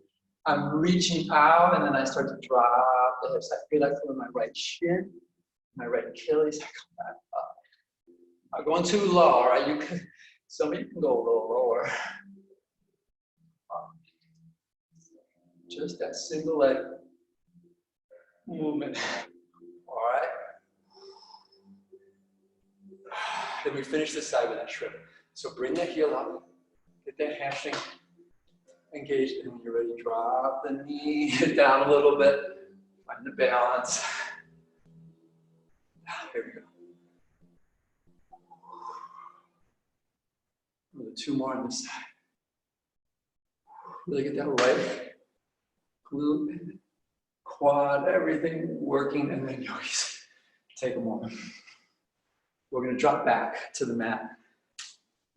I'm reaching out, and then I start to drop the hips. I feel like from my right shin, my right Achilles. I come back up. I'm going too low, all right? You can, some of you can go a little lower. Just that single leg movement. All right. Then we finish this side with that shrimp. So bring the heel up, get that hamstring engaged, and when you're ready, drop the knee down a little bit. Find the balance. Here we go. Another 2 more on this side. Really get that right glute, quad, everything working, and then yogis. Take a moment. We're going to drop back to the mat.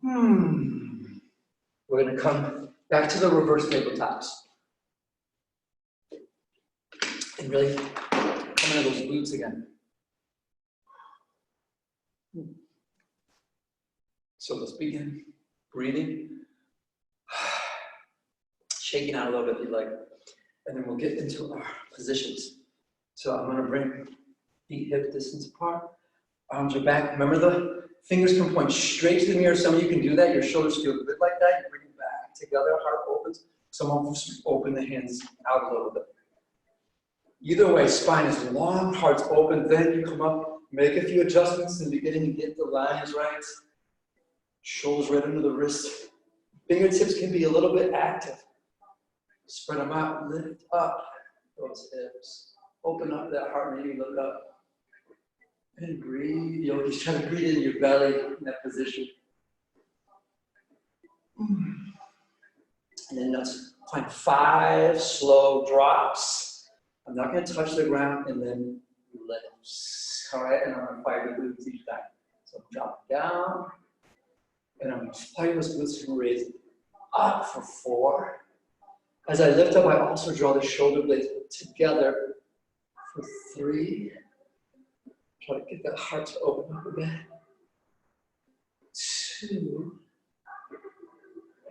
We're going to come back to the reverse tabletops. And really come into those glutes again. So let's begin breathing. Shaking out a little bit if you like. And then we'll get into our positions. So I'm going to bring feet hip distance apart. Arms are back. Remember, the fingers can point straight to the mirror. Some of you can do that. Your shoulders feel good like that. You bring it back together. Heart opens. Some of us open the hands out a little bit. Either way, spine is long, heart's open. Then you come up, make a few adjustments in the beginning to get the lines right. Shoulders right under the wrist. Fingertips can be a little bit active. Spread them out, lift up those hips. Open up that heart, maybe look up. And breathe. Yogis, try to breathe in your belly in that position. And then let's find 5 slow drops. I'm not going to touch the ground, and then lifts. All right, and I'm going to fire the glutes each time. So drop down, and I'm going to fire those glutes and raise up for 4. As I lift up, I also draw the shoulder blades together for 3. Try to get that heart to open up a bit. 2.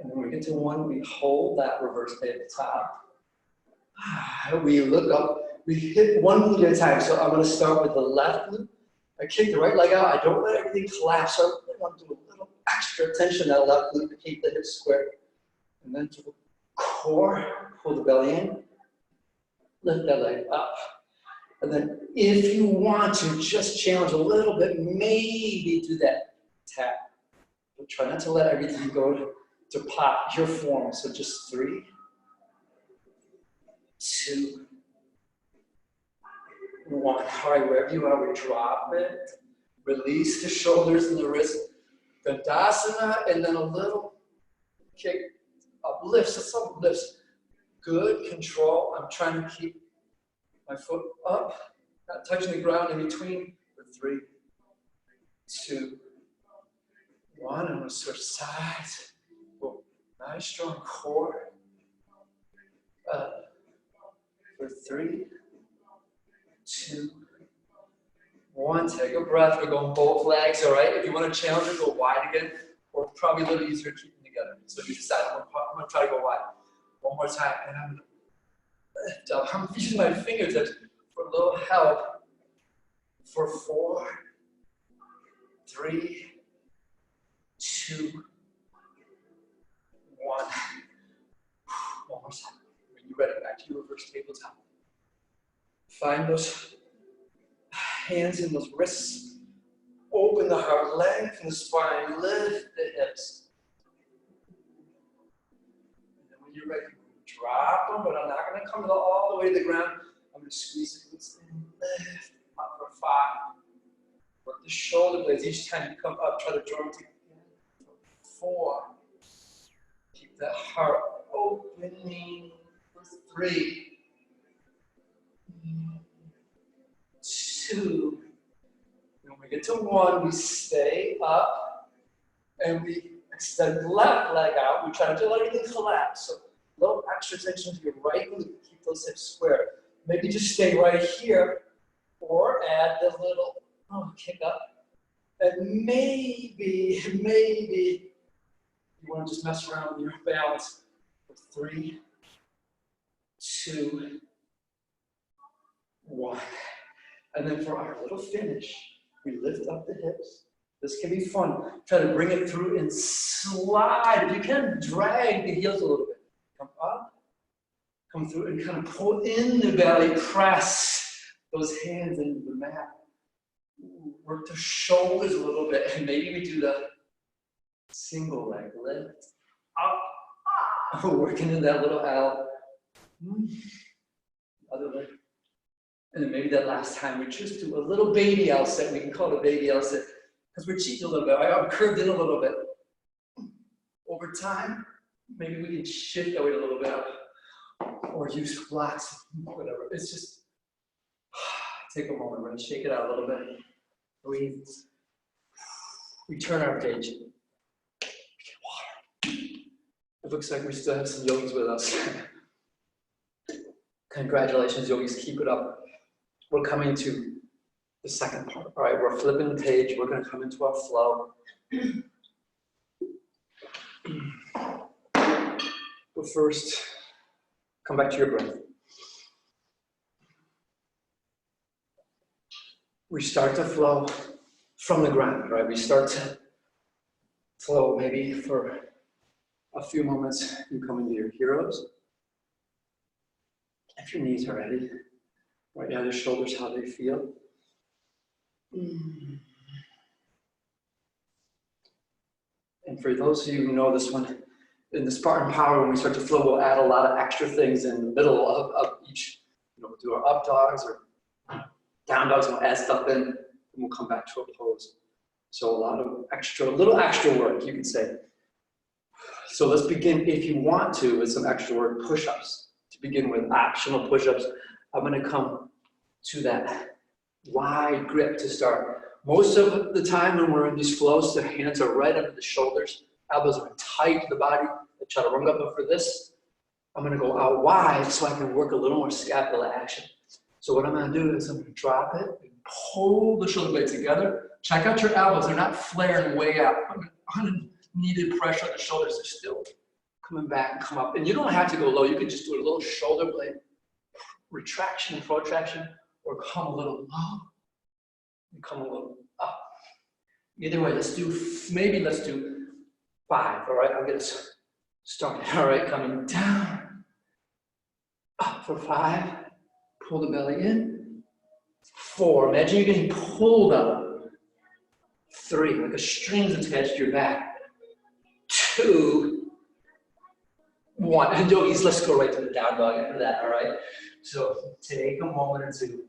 And when we get to 1, we hold that reverse tabletop. We look up, we hit 1 glute at a time. So I'm going to start with the left glute. I kick the right leg out. I don't let everything collapse. So I really want to do a little extra tension in that left glute to keep the hips square. And then to the core, pull the belly in, lift that leg up. And then if you want to just challenge a little bit, maybe do that tap. But try not to let everything go to pop your form. So just 3, 2, 1. All right, wherever you are, we drop it. Release the shoulders and the wrist. Tadasana, and then a little kick, uplifts, just uplifts. Good control. I'm trying to keep my foot up, not touching the ground in between. For 3, 2, 1. I'm going to switch sides. Cool. Nice strong core. For 3, 2, 1. Take a breath. We're going both legs, all right? If you want to challenge it, go wide again, or probably a little easier keeping together. So you decide. I'm going to try to go wide. One more time, and I'm going to lift up. I'm using my fingertips for a little help. For 4, 3, 2, 1. One more time. When you're ready, back to your reverse tabletop. Find those hands in those wrists. Open the heart, lengthen the spine, lift the hips. And then when you're ready, drop them, but I'm not going to come all the way to the ground. I'm going to squeeze the glutes in, lift up for 5. Work the shoulder blades. Each time you come up, try to draw them together. 4. Keep that heart opening. For 3, 2. When we get to 1, we stay up and we extend the left leg out. We try not to let everything collapse. So a little extra tension to your right glute. Keep those hips square. Maybe just stay right here or add the little kick up And maybe you want to just mess around with your balance for 3, 2, 1. And then for our little finish, we lift up the hips. This can be fun. Try to bring it through and slide. If you can, drag the heels a little bit. Come up, come through and kind of pull in the belly, press those hands into the mat. Work the shoulders a little bit, and maybe we do the single leg lift. Up, working in that little L. Other leg. And then maybe that last time we just do a little baby L set. We can call it a baby L set because we're cheating a little bit. I'm curved in a little bit. Over time, maybe we can shift that weight a little bit up or use blocks, whatever. It's just take a moment, right? Shake it out a little bit. Breathe. We turn our page. Get water. It looks like we still have some yogis with us. Congratulations, yogis. Keep it up. We're coming to the second part. All right, we're flipping the page. We're going to come into our flow. But first, come back to your breath. We start to flow from the ground, right? We start to flow maybe for a few moments. You come into your heroes. If your knees are ready, right now the shoulders, how they feel. And for those of you who know this one, in the Spartan Power, when we start to flow, we'll add a lot of extra things in the middle of each, we'll do our up dogs or down dogs, and we'll add stuff in, and we'll come back to a pose. So a lot of little extra work, you can say. So let's begin, if you want to, with some extra work, push-ups. To begin with, optional push-ups. I'm gonna come to that wide grip to start. Most of the time when we're in these flows, the hands are right under the shoulders, elbows are tight to the body. I try to run up, but for this, I'm gonna go out wide so I can work a little more scapular action. So what I'm gonna do is I'm gonna drop it and pull the shoulder blades together. Check out your elbows, they're not flaring way out. Unneeded pressure on the shoulders, they're still coming back and come up. And you don't have to go low, you can just do a little shoulder blade retraction and protraction, or come a little low and come a little up. Either way, let's do 5, all right? I'll get us started, all right? Coming down, up for 5, pull the belly in. 4, imagine you're getting pulled up. 3, like a string's attached to your back. 2, 1, and yogis, let's go right to the down dog after that, all right? So take a moment or two,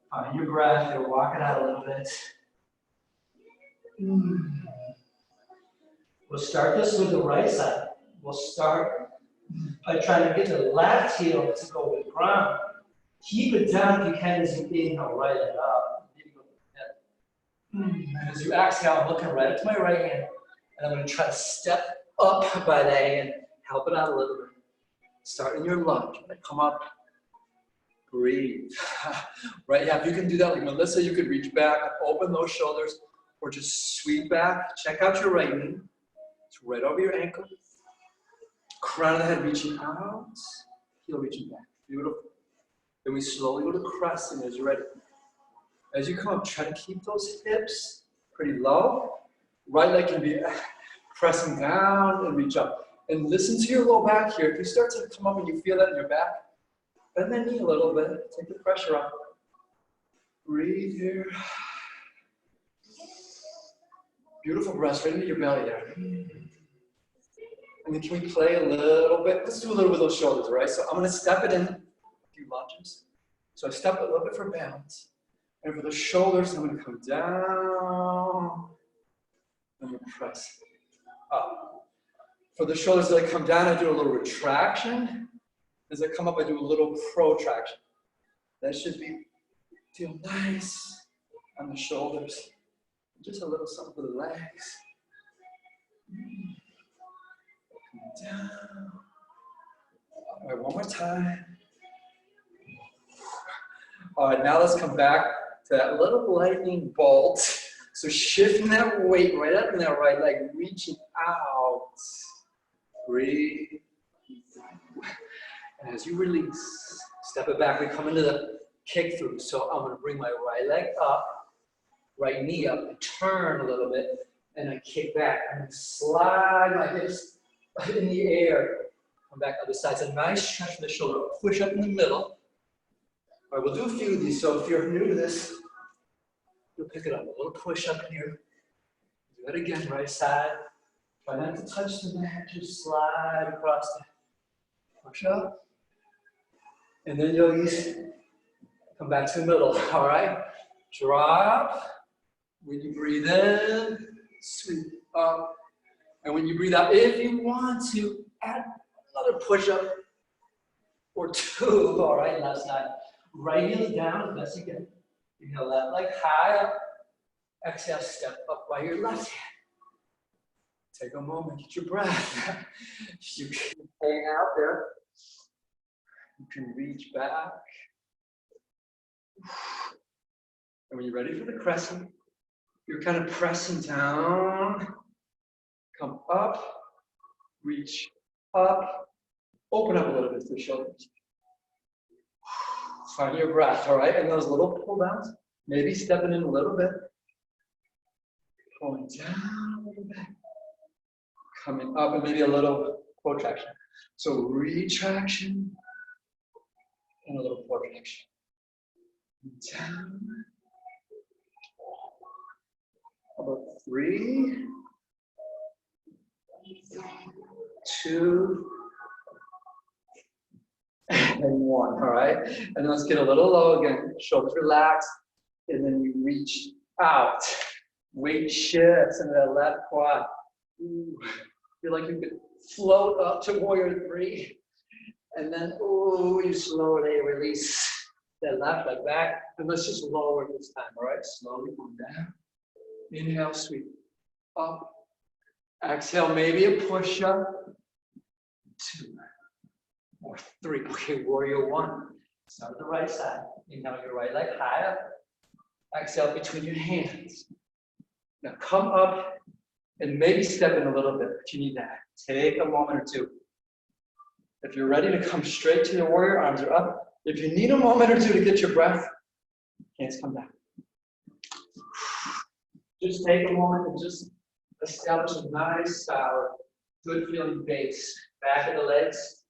find your breath, or walk it out a little bit. We'll start this with the right side. We'll start by trying to get the left heel to go with the ground. Keep it down if you can as you inhale, right it up. And as you exhale, I'm looking right up to my right hand, and I'm going to try to step up by that hand, help it out a little bit. Start in your lunge. Come up, breathe. Right, yeah, if you can do that like Melissa, you could reach back, open those shoulders, or just sweep back. Check out your right knee. It's right over your ankle. Crown of the head reaching out, heel reaching back. Beautiful. Then we slowly go to crescent as you're ready. As you come up, try to keep those hips pretty low. Right leg can be pressing down and reach up. And listen to your low back here. If you start to come up and you feel that in your back, bend that knee a little bit. Take the pressure off. Breathe here. Beautiful breath right into your belly there. And then can we play a little bit? Let's do a little with those shoulders, all right? So I'm going to step it in a few lunges. So I step a little bit for balance. And for the shoulders, I'm going to come down. And then press up. For the shoulders, as I come down, I do a little retraction. As I come up, I do a little protraction. That should feel nice on the shoulders. Just a little something for the legs. Come down. All right, one more time. All right, now let's come back to that little lightning bolt So shifting that weight right up in that right leg, reaching out. Breathe. And as you release, step it back. We come into the kick through. So I'm going to bring my right leg up, right knee up, and turn a little bit. And I kick back. I'm going to slide my hips in the air. Come back other side. It's a nice stretch from the shoulder. Push up in the middle. All right, we'll do a few of these. So if you're new to this, you'll pick it up. A little push up here. Do that again, right side. Try not to touch the mat. Just slide across the push up. And then yogis, come back to the middle. All right. Drop. When you breathe in, sweep up. And when you breathe out, if you want to, add another push-up or two. All right, left side. Right heel down as best you can. Inhale, left leg high up. Exhale, step up by your left hand. Take a moment, get your breath. You can hang out there. You can reach back. And when you're ready for the crescent, you're kind of pressing down. Come up, reach up, open up a little bit to the shoulders. Find your breath, all right? And those little pull downs, maybe stepping in a little bit. Pulling down a little bit. Coming up and maybe a little protraction. So retraction and a little protraction. Down. About 3, 2, and 1, all right? And let's get a little low again. Shoulders relaxed, and then you reach out. Weight shifts into that left quad. Ooh. Feel like you could float up to warrior 3. And then, ooh, you slowly release that left leg back. And let's just lower this time, all right? Slowly come down. Inhale, sweep. Up. Exhale, maybe a push-up. 2 or 3. Okay, warrior 1. Start with the right side. Inhale your right leg high up. Exhale between your hands. Now come up and maybe step in a little bit, but you need to take a moment or two. If you're ready to come straight to your warrior, arms are up. If you need a moment or two to get your breath, hands come down. Just take a moment and just establish a nice, solid, good feeling base. Back of the legs,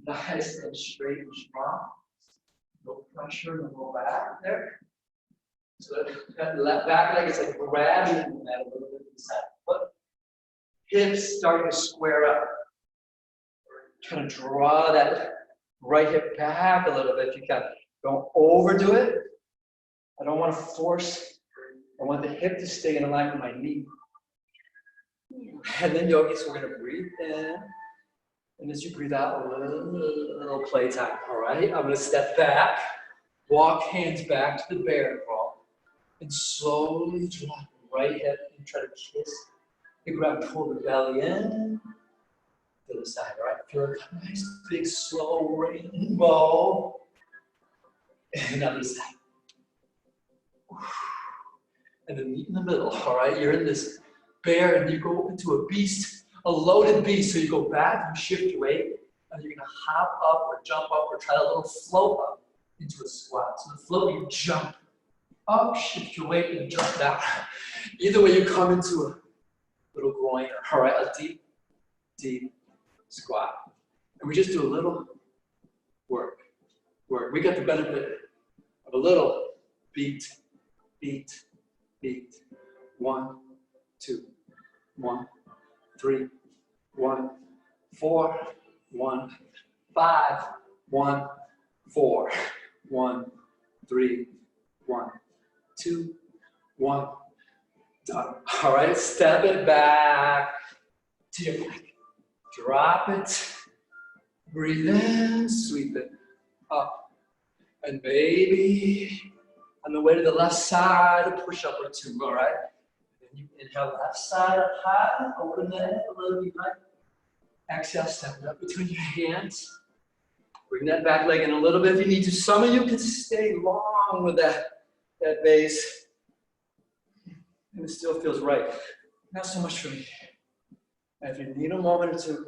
nice and straight and strong. No pressure, no low back there. So that back leg is like grabbing that a little bit inside the foot. Hips starting to square up. Kind of draw that right hip back a little bit if you can. Don't overdo it. I don't want to force. I want the hip to stay in line with my knee. And then yogis, we're going to breathe in. And as you breathe out, a little playtime, all right? I'm going to step back, walk hands back to the bear crawl, and slowly drop right hip and try to kiss the ground, pull the belly in to the side, all right? Feel a nice, big, slow rainbow. And other side. And then meet in the middle, all right? You're in this bear and you go into a beast, a loaded beast. So you go back, you shift your weight, and you're gonna hop up or jump up or try a little float up into a squat. So the float, you jump up, shift your weight, and jump down. Either way, you come into a little groiner, all right? A deep, deep squat. And we just do a little work. We get the benefit of a little beat, beat, beat. 1, 2, 1, 3, 1, 4, 1, 5, 1, 4, 1, 3, 1, 2, 1. Done. All right, step it back to your back. Drop it. Breathe in, sweep it up. And maybe on the way to the left side, a push-up or 2, all right? Then you inhale left side up high, open the head a little bit, right? Exhale, step it up between your hands. Bring that back leg in a little bit if you need to. Some of you can stay long with that base. And it still feels right. Not so much for me. And if you need a moment or two,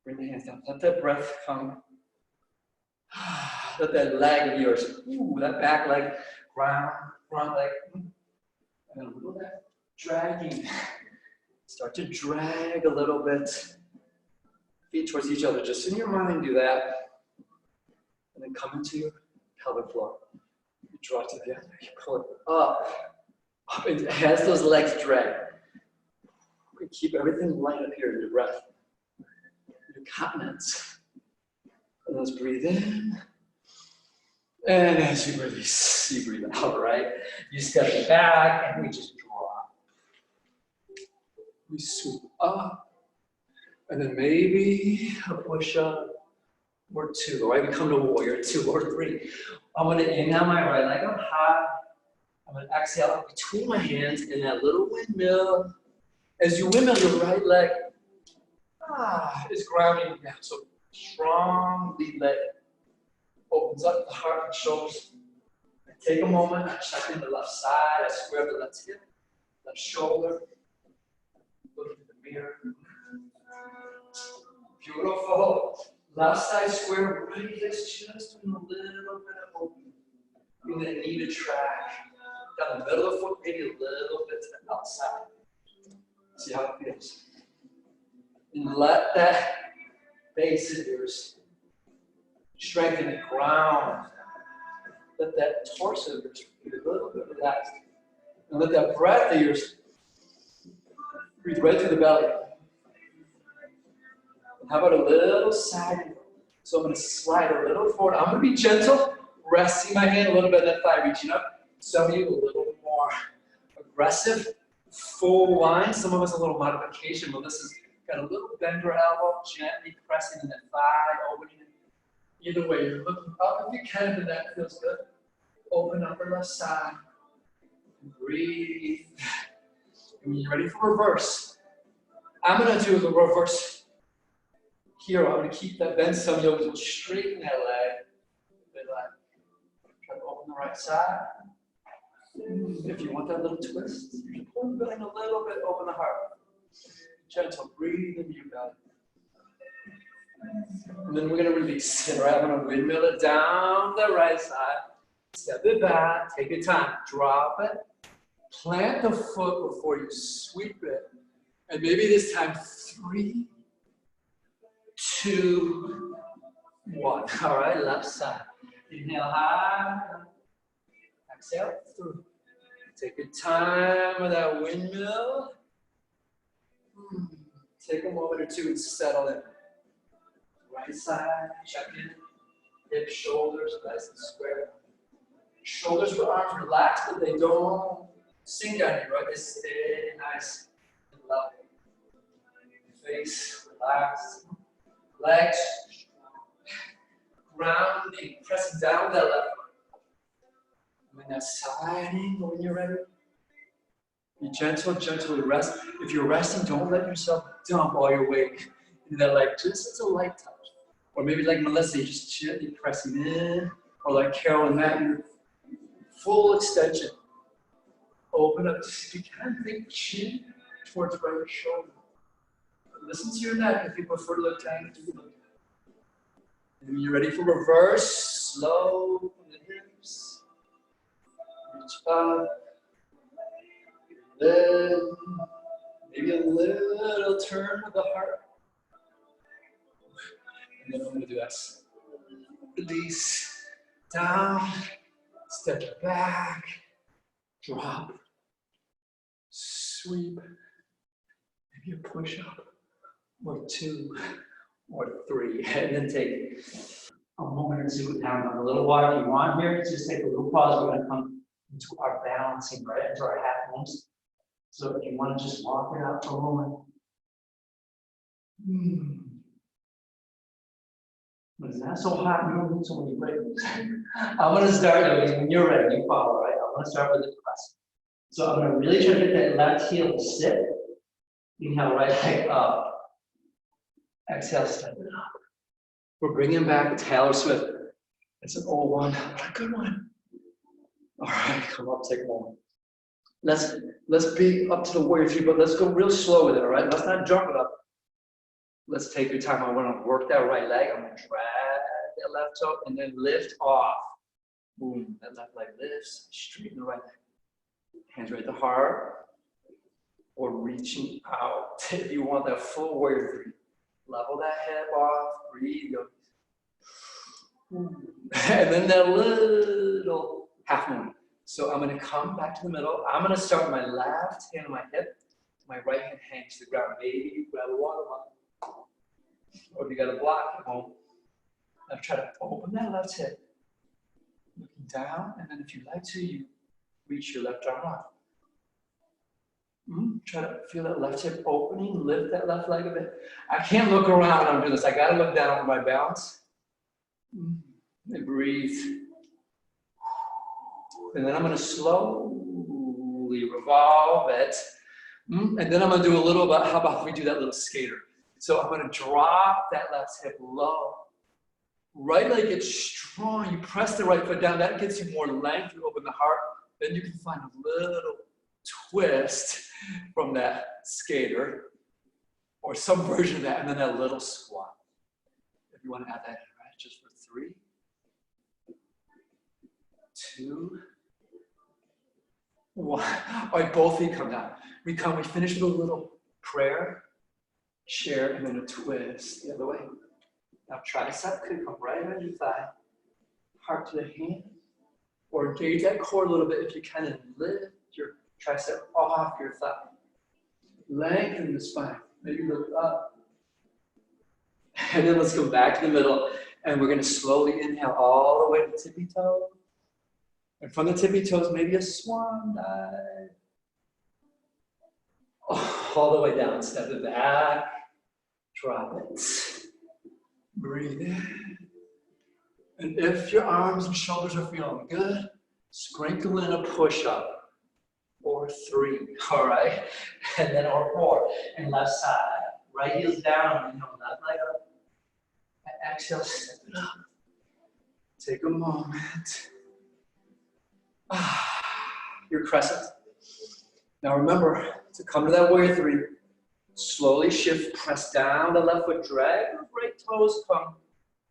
bring the hands down. Let that breath come. Let that leg of yours, ooh, that back leg, ground, front leg. And a little bit dragging. Start to drag a little bit. Feet towards each other. Just in your mind, do that. And then come into your pelvic floor. You draw it together. You pull it up. Up and as those legs drag. Keep everything light up here in your breath. Your continence. And let's breathe in. And as you release, you breathe out, right? You step it back and we just drop. We swoop up. And then maybe a push up or two, right? We come to warrior 2 or 3. I'm gonna inhale my right leg up high. I'm gonna exhale up between my hands in that little windmill. As you windmill, your right leg is grounding down. So strong lead leg opens up the heart and shoulders. And take a moment, check in the left side. I square the left hip, left shoulder. Look at the mirror. Beautiful. Left side square, right is just doing a little bit of opening. You're going to need a track. Down the middle of the foot, maybe a little bit to the outside. See how it feels. And let that base of yours strengthen the ground. Let that torso of yours be a little bit relaxed. And let that breath of yours breathe right through the belly. And how about a little side? So I'm going to slide a little forward. I'm going to be gentle, resting my hand a little bit on that thigh, reaching up. Some of you a little bit more aggressive, full line. Some of us a little modification, but this is got a little bend your elbow, gently pressing in the thigh, opening it. Either way, you're looking up if you can, but that feels good. Open upper left side. Breathe. And when you're ready for reverse, I'm going to do the reverse here. I'm going to keep that bend. Some of you will straighten that leg. Try to open the right side. If you want that little twist, you pull the belly a little bit, open the heart. Gentle, breathe into your belly. And then we're going to release it, right? I'm going to windmill it down the right side. Step it back, take your time, drop it. Plant the foot before you sweep it. And maybe this time, 3, 2, 1. All right, left side. Inhale high. Exhale through. Take your time with that windmill. Take a moment or two and settle in. Right side, check in. Hip, shoulders, nice and square. Shoulders for arms relax, but they don't sink down here, right? They stay nice and level. Face relaxed. Legs grounding, pressing down with that left foot. And then that side angle when you're ready. Be gentle, gently rest. If you're resting, don't let yourself dump all your weight into that leg. Just as a light touch. Or maybe like Melissa, you're just gently pressing in. Or like Carol and Matt, you're full extension. Open up. If you can, think chin towards right shoulder. Listen to your neck. If you prefer to look down, do look down. And when you're ready for reverse, slow from the hips. Reach up. Then maybe a little turn with the heart. And then I'm going to do this. Release, down, step back, drop, sweep, maybe a push up, or 2, or 3. And then take a moment or two down on a little water if you want here. Just take a little pause. We're going to come into our balancing, right into our half moves. So if you want to just walk it out for a moment. But it's not so hot, you don't need so many breaks. I'm going to start, when you're ready, you follow, right? I'm going to start with the press. So I'm going to really try to get that left heel to sit. Inhale, right leg up. Exhale, step it up. We're bringing back Taylor Swift. It's an old one, but a good one. All right, come up, take a moment. Let's be up to the warrior three, but let's go real slow with it, all right? Let's not jump it up. Let's take your time. I'm gonna work that right leg. I'm gonna drag that left toe and then lift off. Boom, that left leg lifts, straighten the right leg. Hands right at the heart, or reaching out. If you want that full warrior three, level that hip off, breathe, go. And then that little half moon. So I'm gonna come back to the middle. I'm gonna start with my left hand on my hip. My right hand hangs to the ground. Maybe you grab a water bottle. Or if you got a block at home, now try to open that left hip. Looking down, and then if you like to, you reach your left arm up. Try to feel that left hip opening, lift that left leg a bit. I can't look around when I'm doing this. I gotta look down for my balance. And breathe. And then I'm gonna slowly revolve it. And then I'm gonna do a little bit, how about we do that little skater? So I'm gonna drop that left hip low. Right leg gets strong. You press the right foot down. That gives you more length. You open the heart. Then you can find a little twist from that skater or some version of that. And then that little squat. If you want to add that in, right? Just for 3, 2, 1. All right, both feet come down. We finish with a little prayer, share, and then a twist the other way. Now tricep could come right under your thigh, heart to the hand, or engage that core a little bit if you kind of lift your tricep off your thigh. Lengthen the spine, maybe look up. And then let's go back to the middle, and we're gonna slowly inhale all the way to the tippy toe. And from the tippy toes, maybe a swan dive. All the way down, step it back, drop it. Breathe in. And if your arms and shoulders are feeling good, sprinkle in a push-up or 3, all right? And then or 4. And left side, right heels down, inhale, left leg up. And exhale, step it up. Take a moment. Your crescent. Now remember, to come to that warrior 3, slowly shift, press down the left foot, drag the right toes, come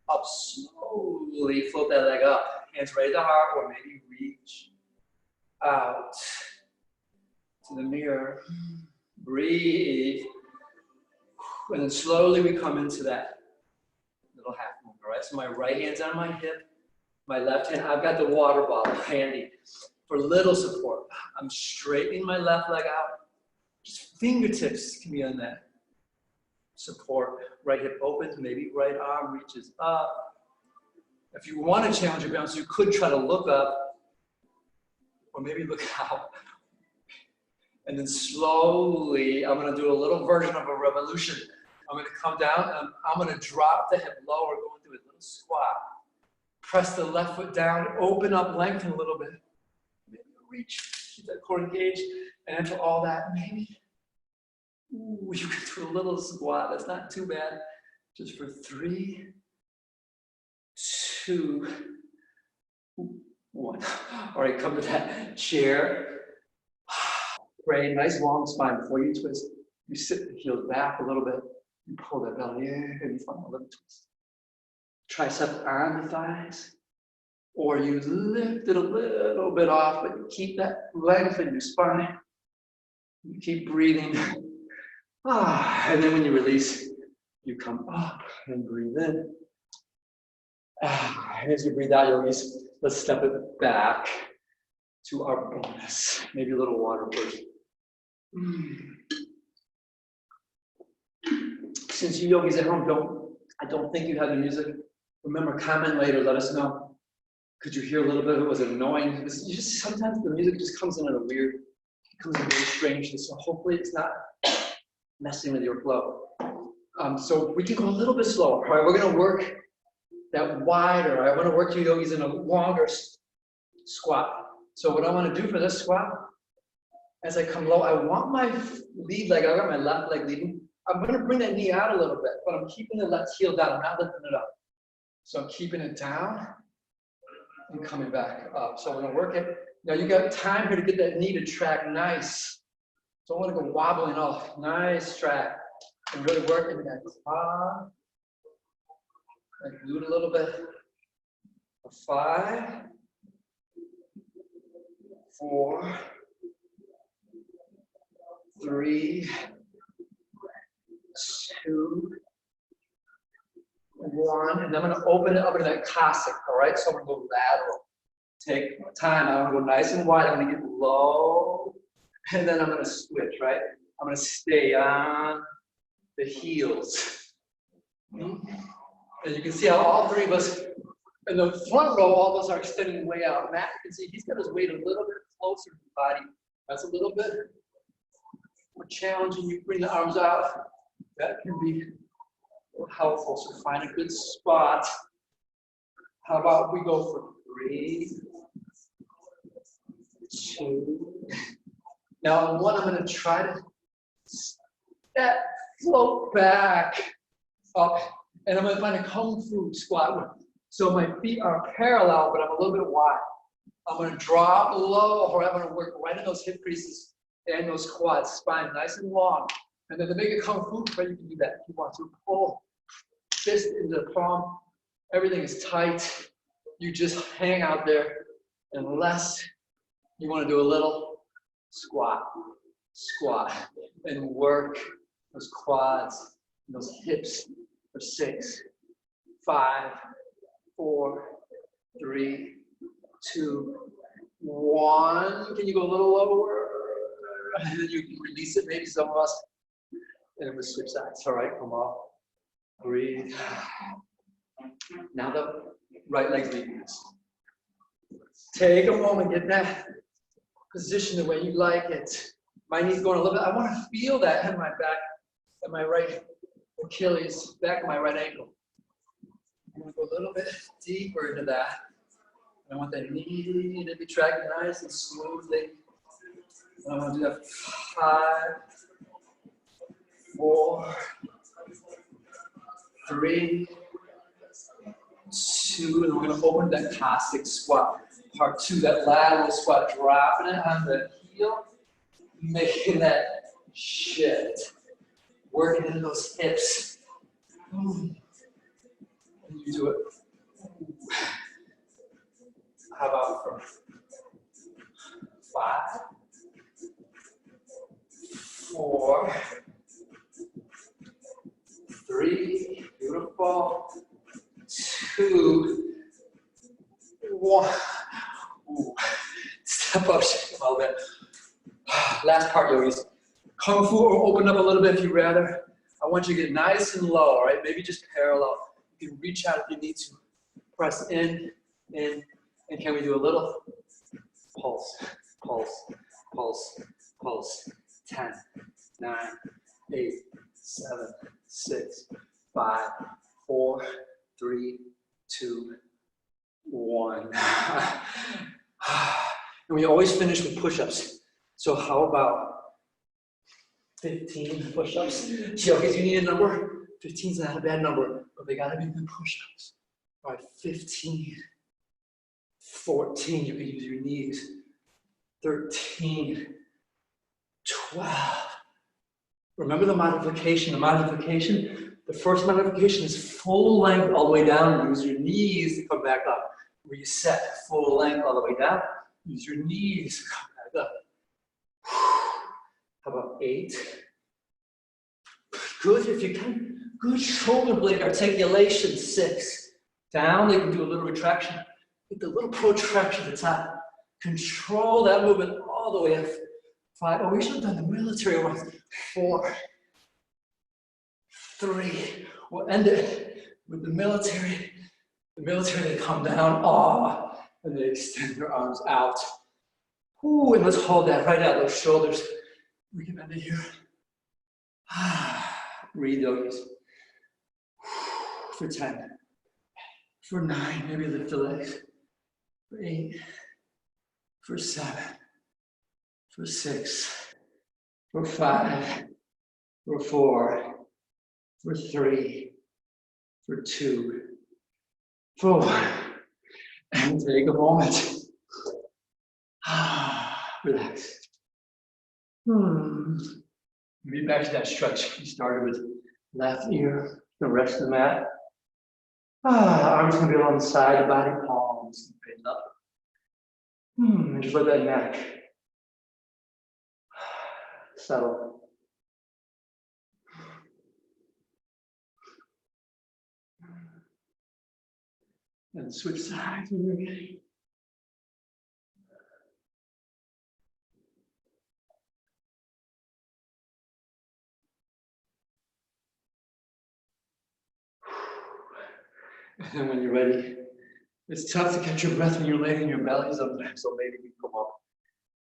up slowly, float that leg up. Hands right at the heart, or maybe reach out to the mirror. Breathe. And then slowly we come into that little half moon, all right? So my right hand's on my hip, my left hand, I've got the water bottle handy for little support. I'm straightening my left leg out. Just fingertips can be on that support. Right hip opens, maybe right arm reaches up. If you want to challenge your balance, you could try to look up or maybe look out. And then slowly, I'm going to do a little version of a revolution. I'm going to come down and I'm going to drop the hip lower, go into a little squat. Press the left foot down, open up, lengthen a little bit. Maybe reach, keep that core engaged, and after all that, maybe you can do a little squat. That's not too bad. Just for 3, 2, 1. All right, come to that chair. Great, nice long spine. Before you twist, you sit the heels back a little bit. You pull that belly in, and you find a little twist. Tricep on the thighs, or you lift it a little bit off, but you keep that length in your spine. You keep breathing. And then when you release, you come up and breathe in. And as you breathe out, yogis, let's step it back to our bonus. Maybe a little water first. Since you yogis at home I don't think you have the music. Remember, comment later, let us know. Could you hear a little bit of it? Was it annoying? You just, sometimes the music just comes in at a weird, it comes in very strangely, so hopefully it's not messing with your flow. So we can go a little bit slower. All right, we're gonna work that wider. I wanna work you yogis in a longer squat. So what I wanna do for this squat, as I come low, I want my lead leg, I got my left leg leading. I'm gonna bring that knee out a little bit, but I'm keeping the left heel down, I'm not lifting it up. So I'm keeping it down and coming back up. So we're gonna work it Now you got time here to get that knee to track nice. Don't want to go wobbling off. Nice track. And really work into that quad. Like glute a little bit. 5, 4, 3, 2, 1. And I'm going to open it up into that Cossack. All right, so I'm going to go lateral. Take time. I'm going to go nice and wide. I'm going to get low. And then I'm going to switch, right? I'm going to stay on the heels. And you can see how all three of us, in the front row, all of us are extending way out. Matt, you can see he's got his weight a little bit closer to the body. That's a little bit more challenging. You bring the arms out. That can be helpful. So find a good spot. How about we go for 3, 2. Now on 1, I'm going to try to step, float back up, and I'm going to find a kung fu squat. So my feet are parallel, but I'm a little bit wide. I'm going to drop low, or I'm going to work right in those hip creases and those quads, spine nice and long. And then to make a kung fu, but you can do that if you want to. Pull fist into the palm. Everything is tight. You just hang out there unless you want to do a little squat, squat, and work those quads, and those hips for 6, 5, 4, 3, 2, 1. Can you go a little lower? And then you can release it, maybe some of us. And then we switch sides. All right, come on. Breathe. Now the right leg's leading this. Take a moment, get that position the way you like it. My knee's going a little bit. I want to feel that in my back, in my right Achilles, back of my right ankle. I'm going to go a little bit deeper into that. I want that knee to be tracking nice and smoothly. I'm going to do that 5, 4, 3, 2, and we're going to open that Cossack squat. Part 2, that lateral squat, dropping it on the heel, making that shift, working into those hips. And you do it. How about for 5, 4, 3, beautiful, 2, 1. Ooh. Step up, shake a little bit. Last part, yogis. Kung Fu or open up a little bit if you'd rather. I want you to get nice and low, all right? Maybe just parallel. You can reach out if you need to. Press in, and can we do a little pulse, pulse, pulse, pulse. 10, 9, 8, 7, 6, 5, 4, 3, 2, 1. And we always finish with push-ups. So how about 15 push-ups? Yogis, you need a number? 15 is not a bad number, but they gotta be good push-ups. All right, 15, 14, you can use your knees. 13, 12. Remember the modification. The first modification is full length all the way down. Use your knees to come back up. Reset, full length all the way down. Use your knees to come back up. How about 8? Good if you can. Good shoulder blade articulation. 6. Down, they can do a little retraction. Get the little protraction at the top. Control that movement all the way up. 5. Oh, we should have done the military ones. 4, 3. We'll end it with the military. The military, they come down, and they extend their arms out. Ooh, and let's hold that right out, those shoulders. We can end it here. Breathe, yogis. For 10. For 9, maybe lift the legs. For 8. For 7. For 6. For 5. For 4. For 3. For 2. For 1. And take a moment. Relax. Maybe back to that stretch. You started with left ear, the rest of the mat. Arms can be on the side, body palms straighten up. And just let that neck settle. And switch sides when you're ready. And when you're ready, it's tough to catch your breath when you're laying in your bellies up there, so maybe we come up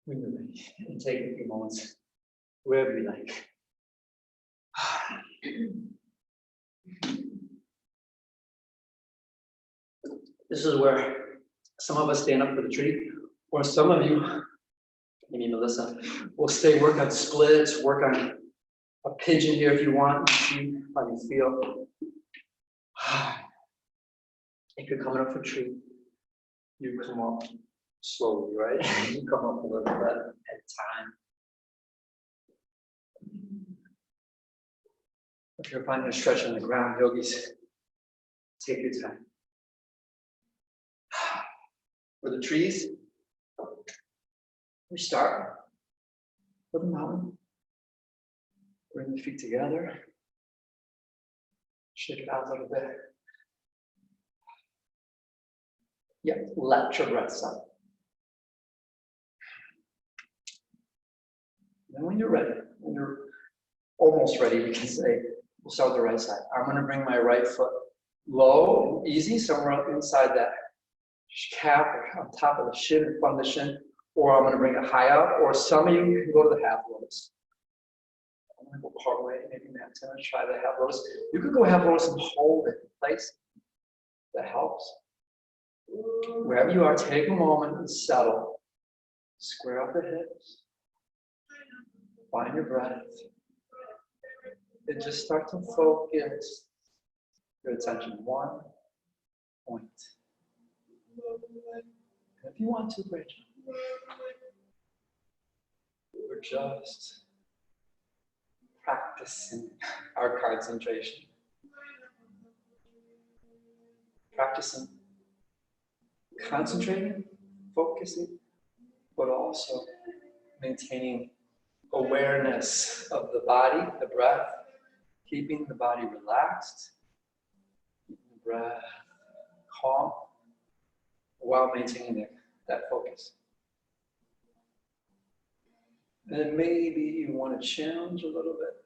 when you're ready and take a few moments, wherever you like. This is where some of us stand up for the tree, or some of you, maybe Melissa, will stay work on splits, work on a pigeon here if you want, see how you feel. If you're coming up for a tree, you come up slowly, right? You come up a little bit at a time. If you're finding a stretch on the ground, yogis, take your time. For the trees, we start with the mountain. Bring the feet together. Shake it out a little bit. Yeah, let your breath out. Then when you're ready, when you're almost ready, we can say, we'll start with the right side. I'm going to bring my right foot low and easy, somewhere inside that calf or on top of the shin, in front of the shin, or I'm going to bring it high up, or some of you can go to the half lotus. I'm going to go part way, maybe Matt's going to try the half lotus. You could go half lotus and hold it in place. That helps. Wherever you are, take a moment and settle. Square up the hips. Find your breath. And just start to focus your attention one point. And if you want to, great. We're just practicing our concentration. Practicing concentrating, focusing, but also maintaining awareness of the body, the breath, keeping the body relaxed, keeping the breath calm, while maintaining that focus. And then maybe you want to challenge a little bit.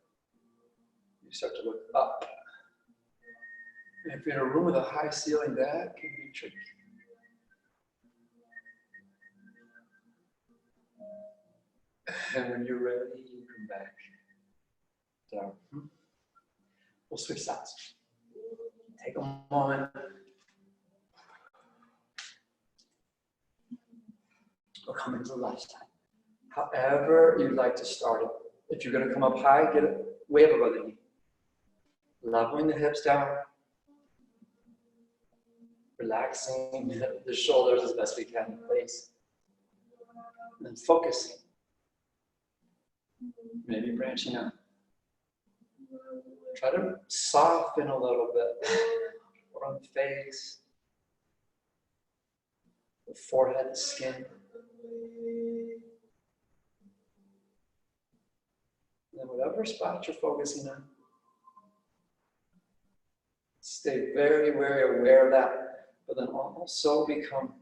You start to look up. And if you're in a room with a high ceiling, that can be tricky. And when you're ready, you come back down. We'll switch sides. Take a moment. We'll come into the left side. However you'd like to start it. If you're going to come up high, get it way up above the knee. Leveling the hips down. Relaxing the shoulders as best we can in place. And then focusing. Maybe branching out. Try to soften a little bit around the face, the forehead, the skin. And then whatever spot you're focusing on, stay very, very aware of that, but then also become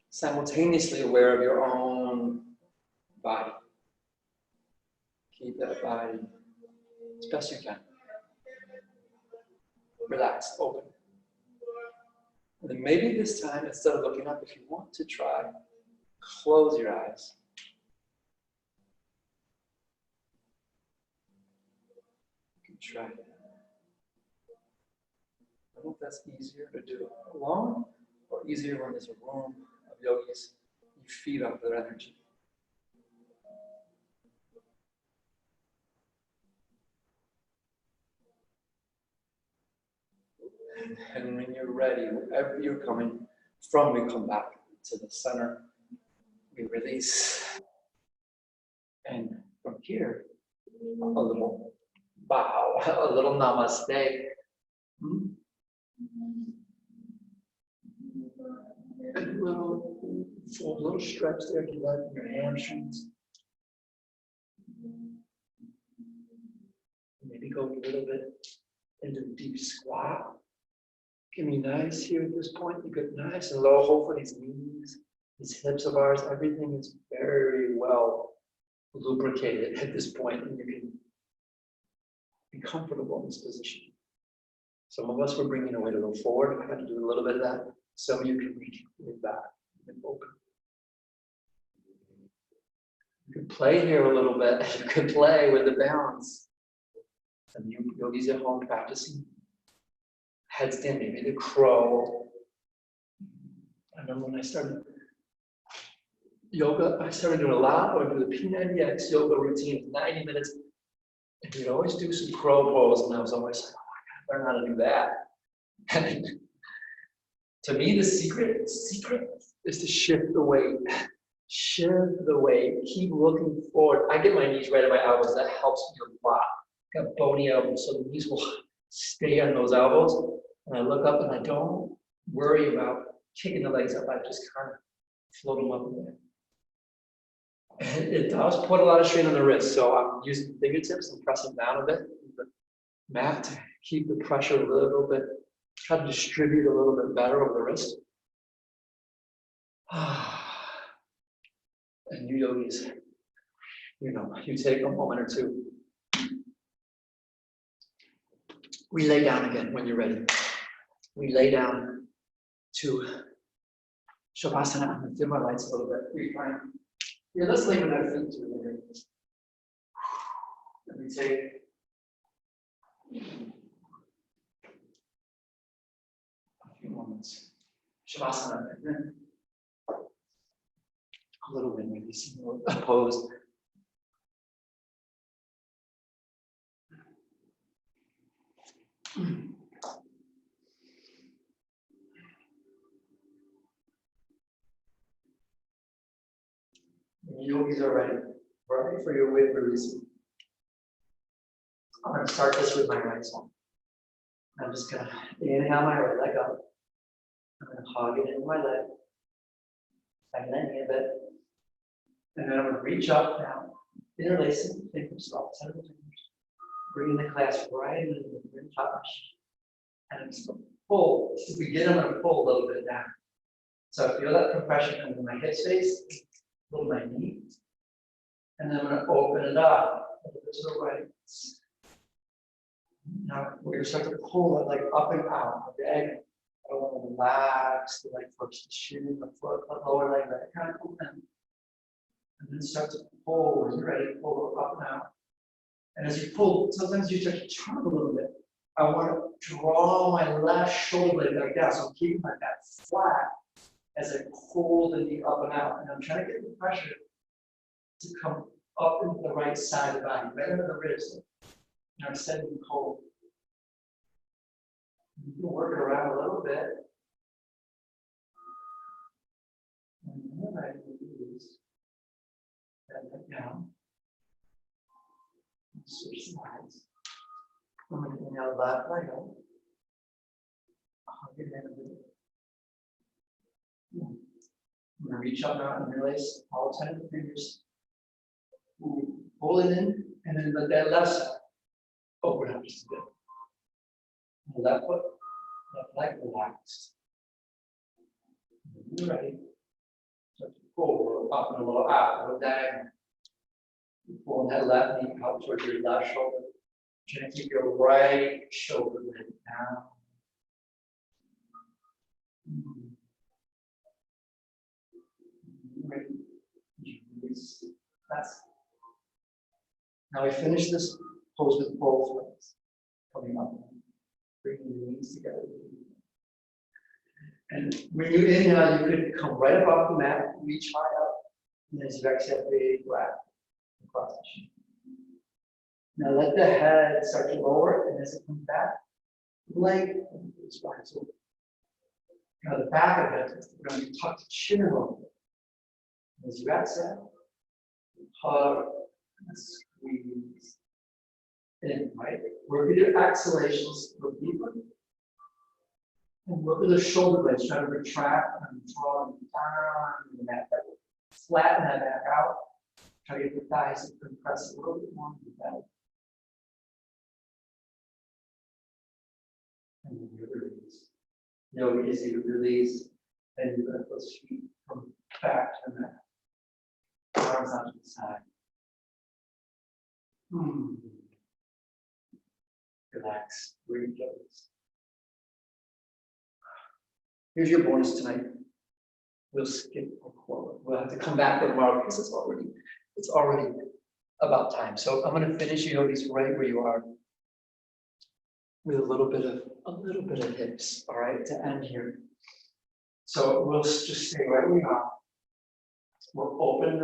simultaneously aware of your own body. Keep that body as best you can. Relaxed, open. And then maybe this time, instead of looking up, if you want to try, close your eyes. You can try it. I don't know if that's easier to do alone or easier when there's a room of yogis. You feed off their energy. And when you're ready, wherever you're coming from, we come back to the center. We release. And from here, a little bow, a little namaste. Hmm? And little stretch there to let your hamstrings. Maybe go a little bit into deep squat. Give me nice here at this point. You get nice and low. Hopefully these knees, these hips of ours, everything is very well lubricated at this point, and you can be comfortable in this position. Some of us were bringing the weight a little forward. I had to do a little bit of that. Some of you can reach it back and open. You can play here a little bit. You can play with the balance. Some yogis at home practicing headstand, maybe the crow. I remember when I started yoga, I started doing a lot. I would do the P90X yoga routine, 90 minutes. And we'd always do some crow pose, and I was always like, oh, I gotta learn how to do that. And to me, the secret is to shift the weight. Shift the weight. Keep looking forward. I get my knees right at my elbows. That helps me a lot. Got bony elbows, so the knees will stay on those elbows. And I look up and I don't worry about kicking the legs up. I just kind of float them up in there. And it does put a lot of strain on the wrist. So I'm using fingertips and pressing down a bit with the mat to keep the pressure a little bit, try to distribute a little bit better over the wrist. And you yogis, you know, you take a moment or two. We lay down again when you're ready. We lay down to Shavasana. I'm going to dim my lights a little bit. Refine. Yeah, let's lay with our feet to the rear. And we take a few moments. Shavasana. And then a little bit, maybe some pose. Yogis are ready for your weight release. I'm going to start this with my right side. I'm just going to inhale my right leg up. I'm going to hug it into my leg. I'm bending a bit. And then I'm going to reach up now, interlacing the fingers, all 10 of the fingers. Bringing the clasp right into the touch. And I'm just going to pull. To begin, I'm going to pull a little bit down. So I feel that compression into my hip space. Little my knee, and then I'm going to open it up a little bit to the right. Now we're going to start to pull it like up and out, okay? I don't want to relax the leg first, the shin, the foot, the lower leg, that kind of open. And then start to pull when you're ready, pull it up and out. And as you pull, sometimes you start to turn a little bit. I want to draw my left shoulder blade like that, so I'm keeping my back flat as I pull the knee up and out. And I'm trying to get the pressure to come up into the right side of the body, right under the ribs. And I'm sending the cold. You can work it around a little bit. And then I can do this. Bend it down. Switch sides. I'm going to inhale left leg up. Hug it in a bit. I'm going to reach up now and interlace all 10 of the fingers. Pull it in, and then let that left side open up just a bit. The left foot, left leg relaxed. When you're ready. So pull up and a little out, a little down. Pull that left knee out towards your left shoulder. Trying to keep your right shoulder blade down. That's now we finish this pose with both legs coming up, bringing the knees together. And when you inhale, you could come right up off the mat, reach high up, and as you exhale, big breath across the chin. Now let the head start to lower, and as it comes back, lengthen the spine. So now the back of it, we're going to tuck the chin a little bit. As you exhale, hug Squeeze in, right? Work with your exhalations, go deeper. And work with the shoulder blades, try to retract and draw them down in the back. Flatten that back out. Try to get the thighs to compress a little bit more into the belly. And then you release. Yogis, you release, and you let those feet come back to the mat. Arms out to the side. Relax, breathe, yogis. Here's your bonus tonight. We'll skip a quote. We'll have to come back tomorrow because it's already about time. So I'm going to finish yogis right where you are, with a little bit of hips. All right, to end here. So we'll just stay right where we are. We'll open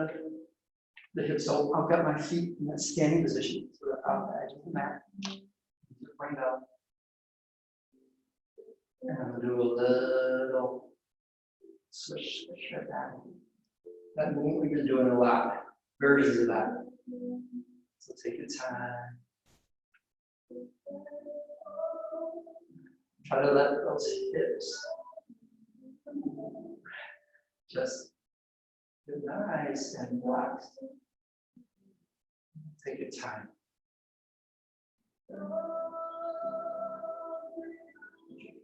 the hips. So I've got my feet in that standing position, so they're out the edge of the mat. Bring it up. And I'm going to do a little switch right down. That movement we've been doing a lot, versions of that. So take your time. Try to let those hips just get nice and relaxed. Take your time.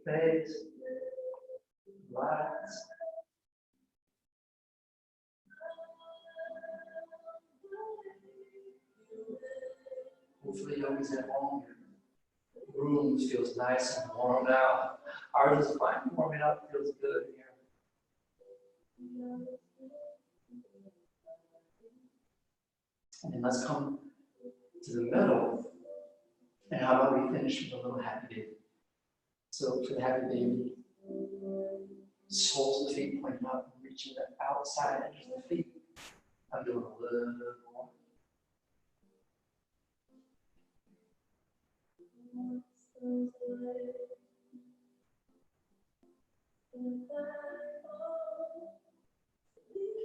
Face, relax. Hopefully, yogis at home, your room feels nice and warm now. Ours is fine, warming up feels good here. And then let's come to the middle. And how about we finish with a little happy baby? So for the happy baby, soles of the feet pointing up and reaching the outside edge of the feet. I'm doing a little more.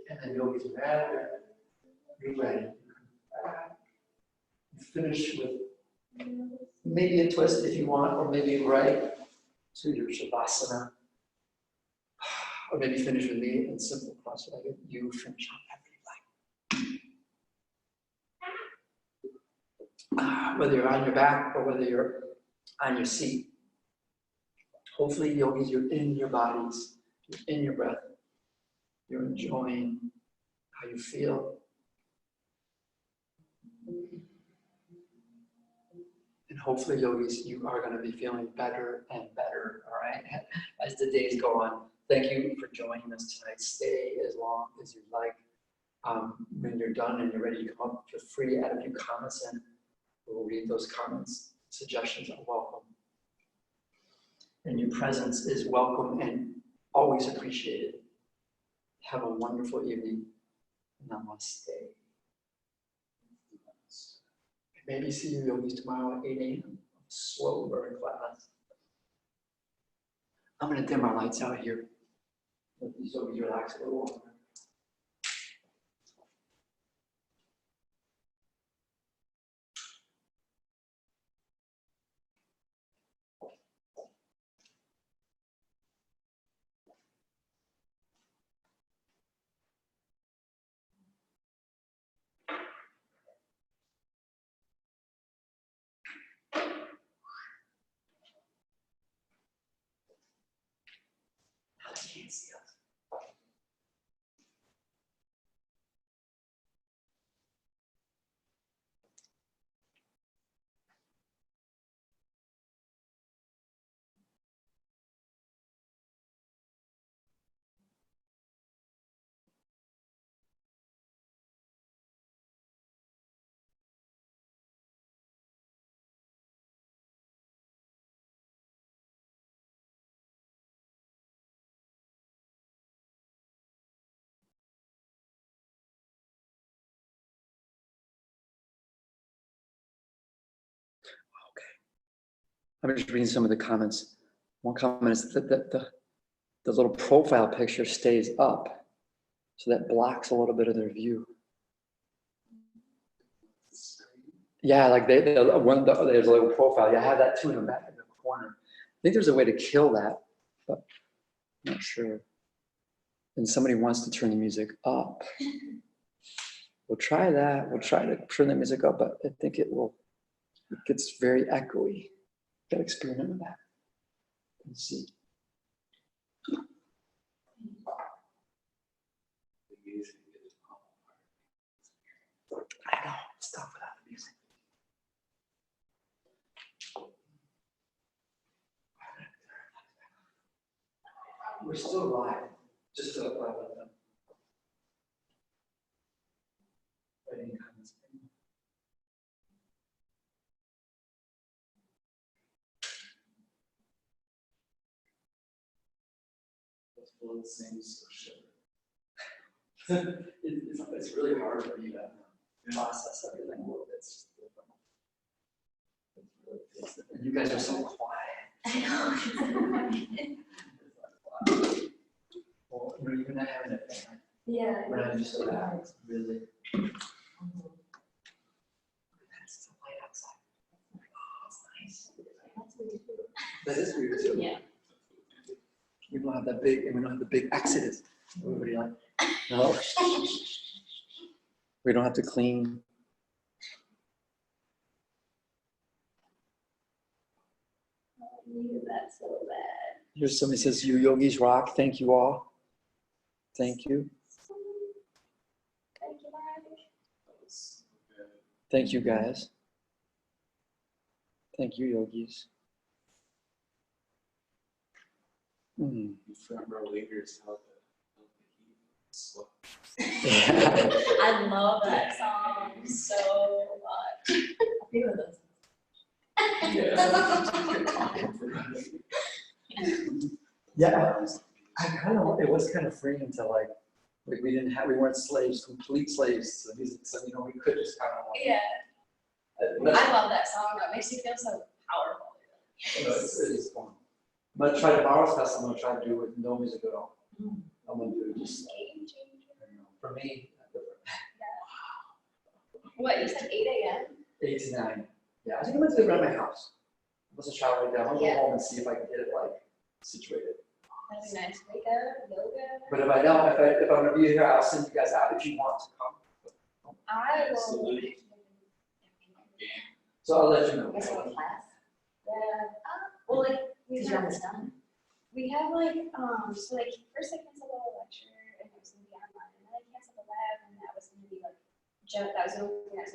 And then yogis rather be ready. Finish with maybe a twist if you want, or maybe right to your shavasana. Or maybe finish with me in simple cross-legged. You finish however you like. Whether you're on your back or whether you're on your seat. Hopefully, yogis, you're in your bodies, you're in your breath. You're enjoying how you feel. And hopefully, yogis, you are going to be feeling better and better, all right, as the days go on. Thank you for joining us tonight. Stay as long as you like. When you're done and you're ready to come up, feel free to add a few comments and we'll read those comments. Suggestions are welcome. And your presence is welcome and always appreciated. Have a wonderful evening. Namaste. Maybe see you yogis tomorrow at 8 a.m. Slow burn class. I'm going to dim our lights out here. Let these yogis relax a little longer. Can't see us. I'm just reading some of the comments. One comment is that the little profile picture stays up, so that blocks a little bit of their view. Yeah, like there's a little profile. Yeah, I have that too in the back in the corner. I think there's a way to kill that, but I'm not sure. And somebody wants to turn the music up. We'll try that. We'll try to turn the music up, but I think it gets very echoey. Got to experiment with that and see. I know, it's tough without the music. We're still live, just to let them. Waiting comments. Let's blow the same social. It's really hard for me to process everything a little bit. It's just different. And you guys are so quiet. I know. Well, you're not having a thing. Yeah. We're not just relaxed, really. That's so light outside. Oh, it's nice. That is weird too. Yeah. We don't have that big, and we don't have the big exodus. Everybody like, no. We don't have to clean. I knew that so bad. Here's somebody says, "You yogis rock." Thank you all. Thank you. Thank you, Mike. Thank you, guys. Thank you, yogis. Front row leaders held the heat slow. Yeah. I love that song so much. A few of those. Yeah, it was kind of freeing to like we weren't slaves, complete slaves to the music, so we could just kind of like. Yeah. That's- I love that song. That makes you feel so powerful. It is fun. I'm gonna try tomorrow's festival. I'm gonna try to do it with no music at all. Mm. I'm gonna do just Game changer. for me. What, you said 8 a.m.? 8 to 9. Yeah, I think I'm gonna do it around my house. I'm gonna try right now. I'm gonna Yeah. go home and see if I can get it like situated. That'd be nice. Wake up, yoga. But if I don't, if I'm gonna be here, I'll send you guys out if you want to come. I will. Absolutely. So I'll let you know. Guess what class? Yeah. Well, like, Because you're almost done. we have like, so like, first I canceled a lecture and it was gonna be online, and then I canceled the lab and that was gonna be like, that was the only thing that was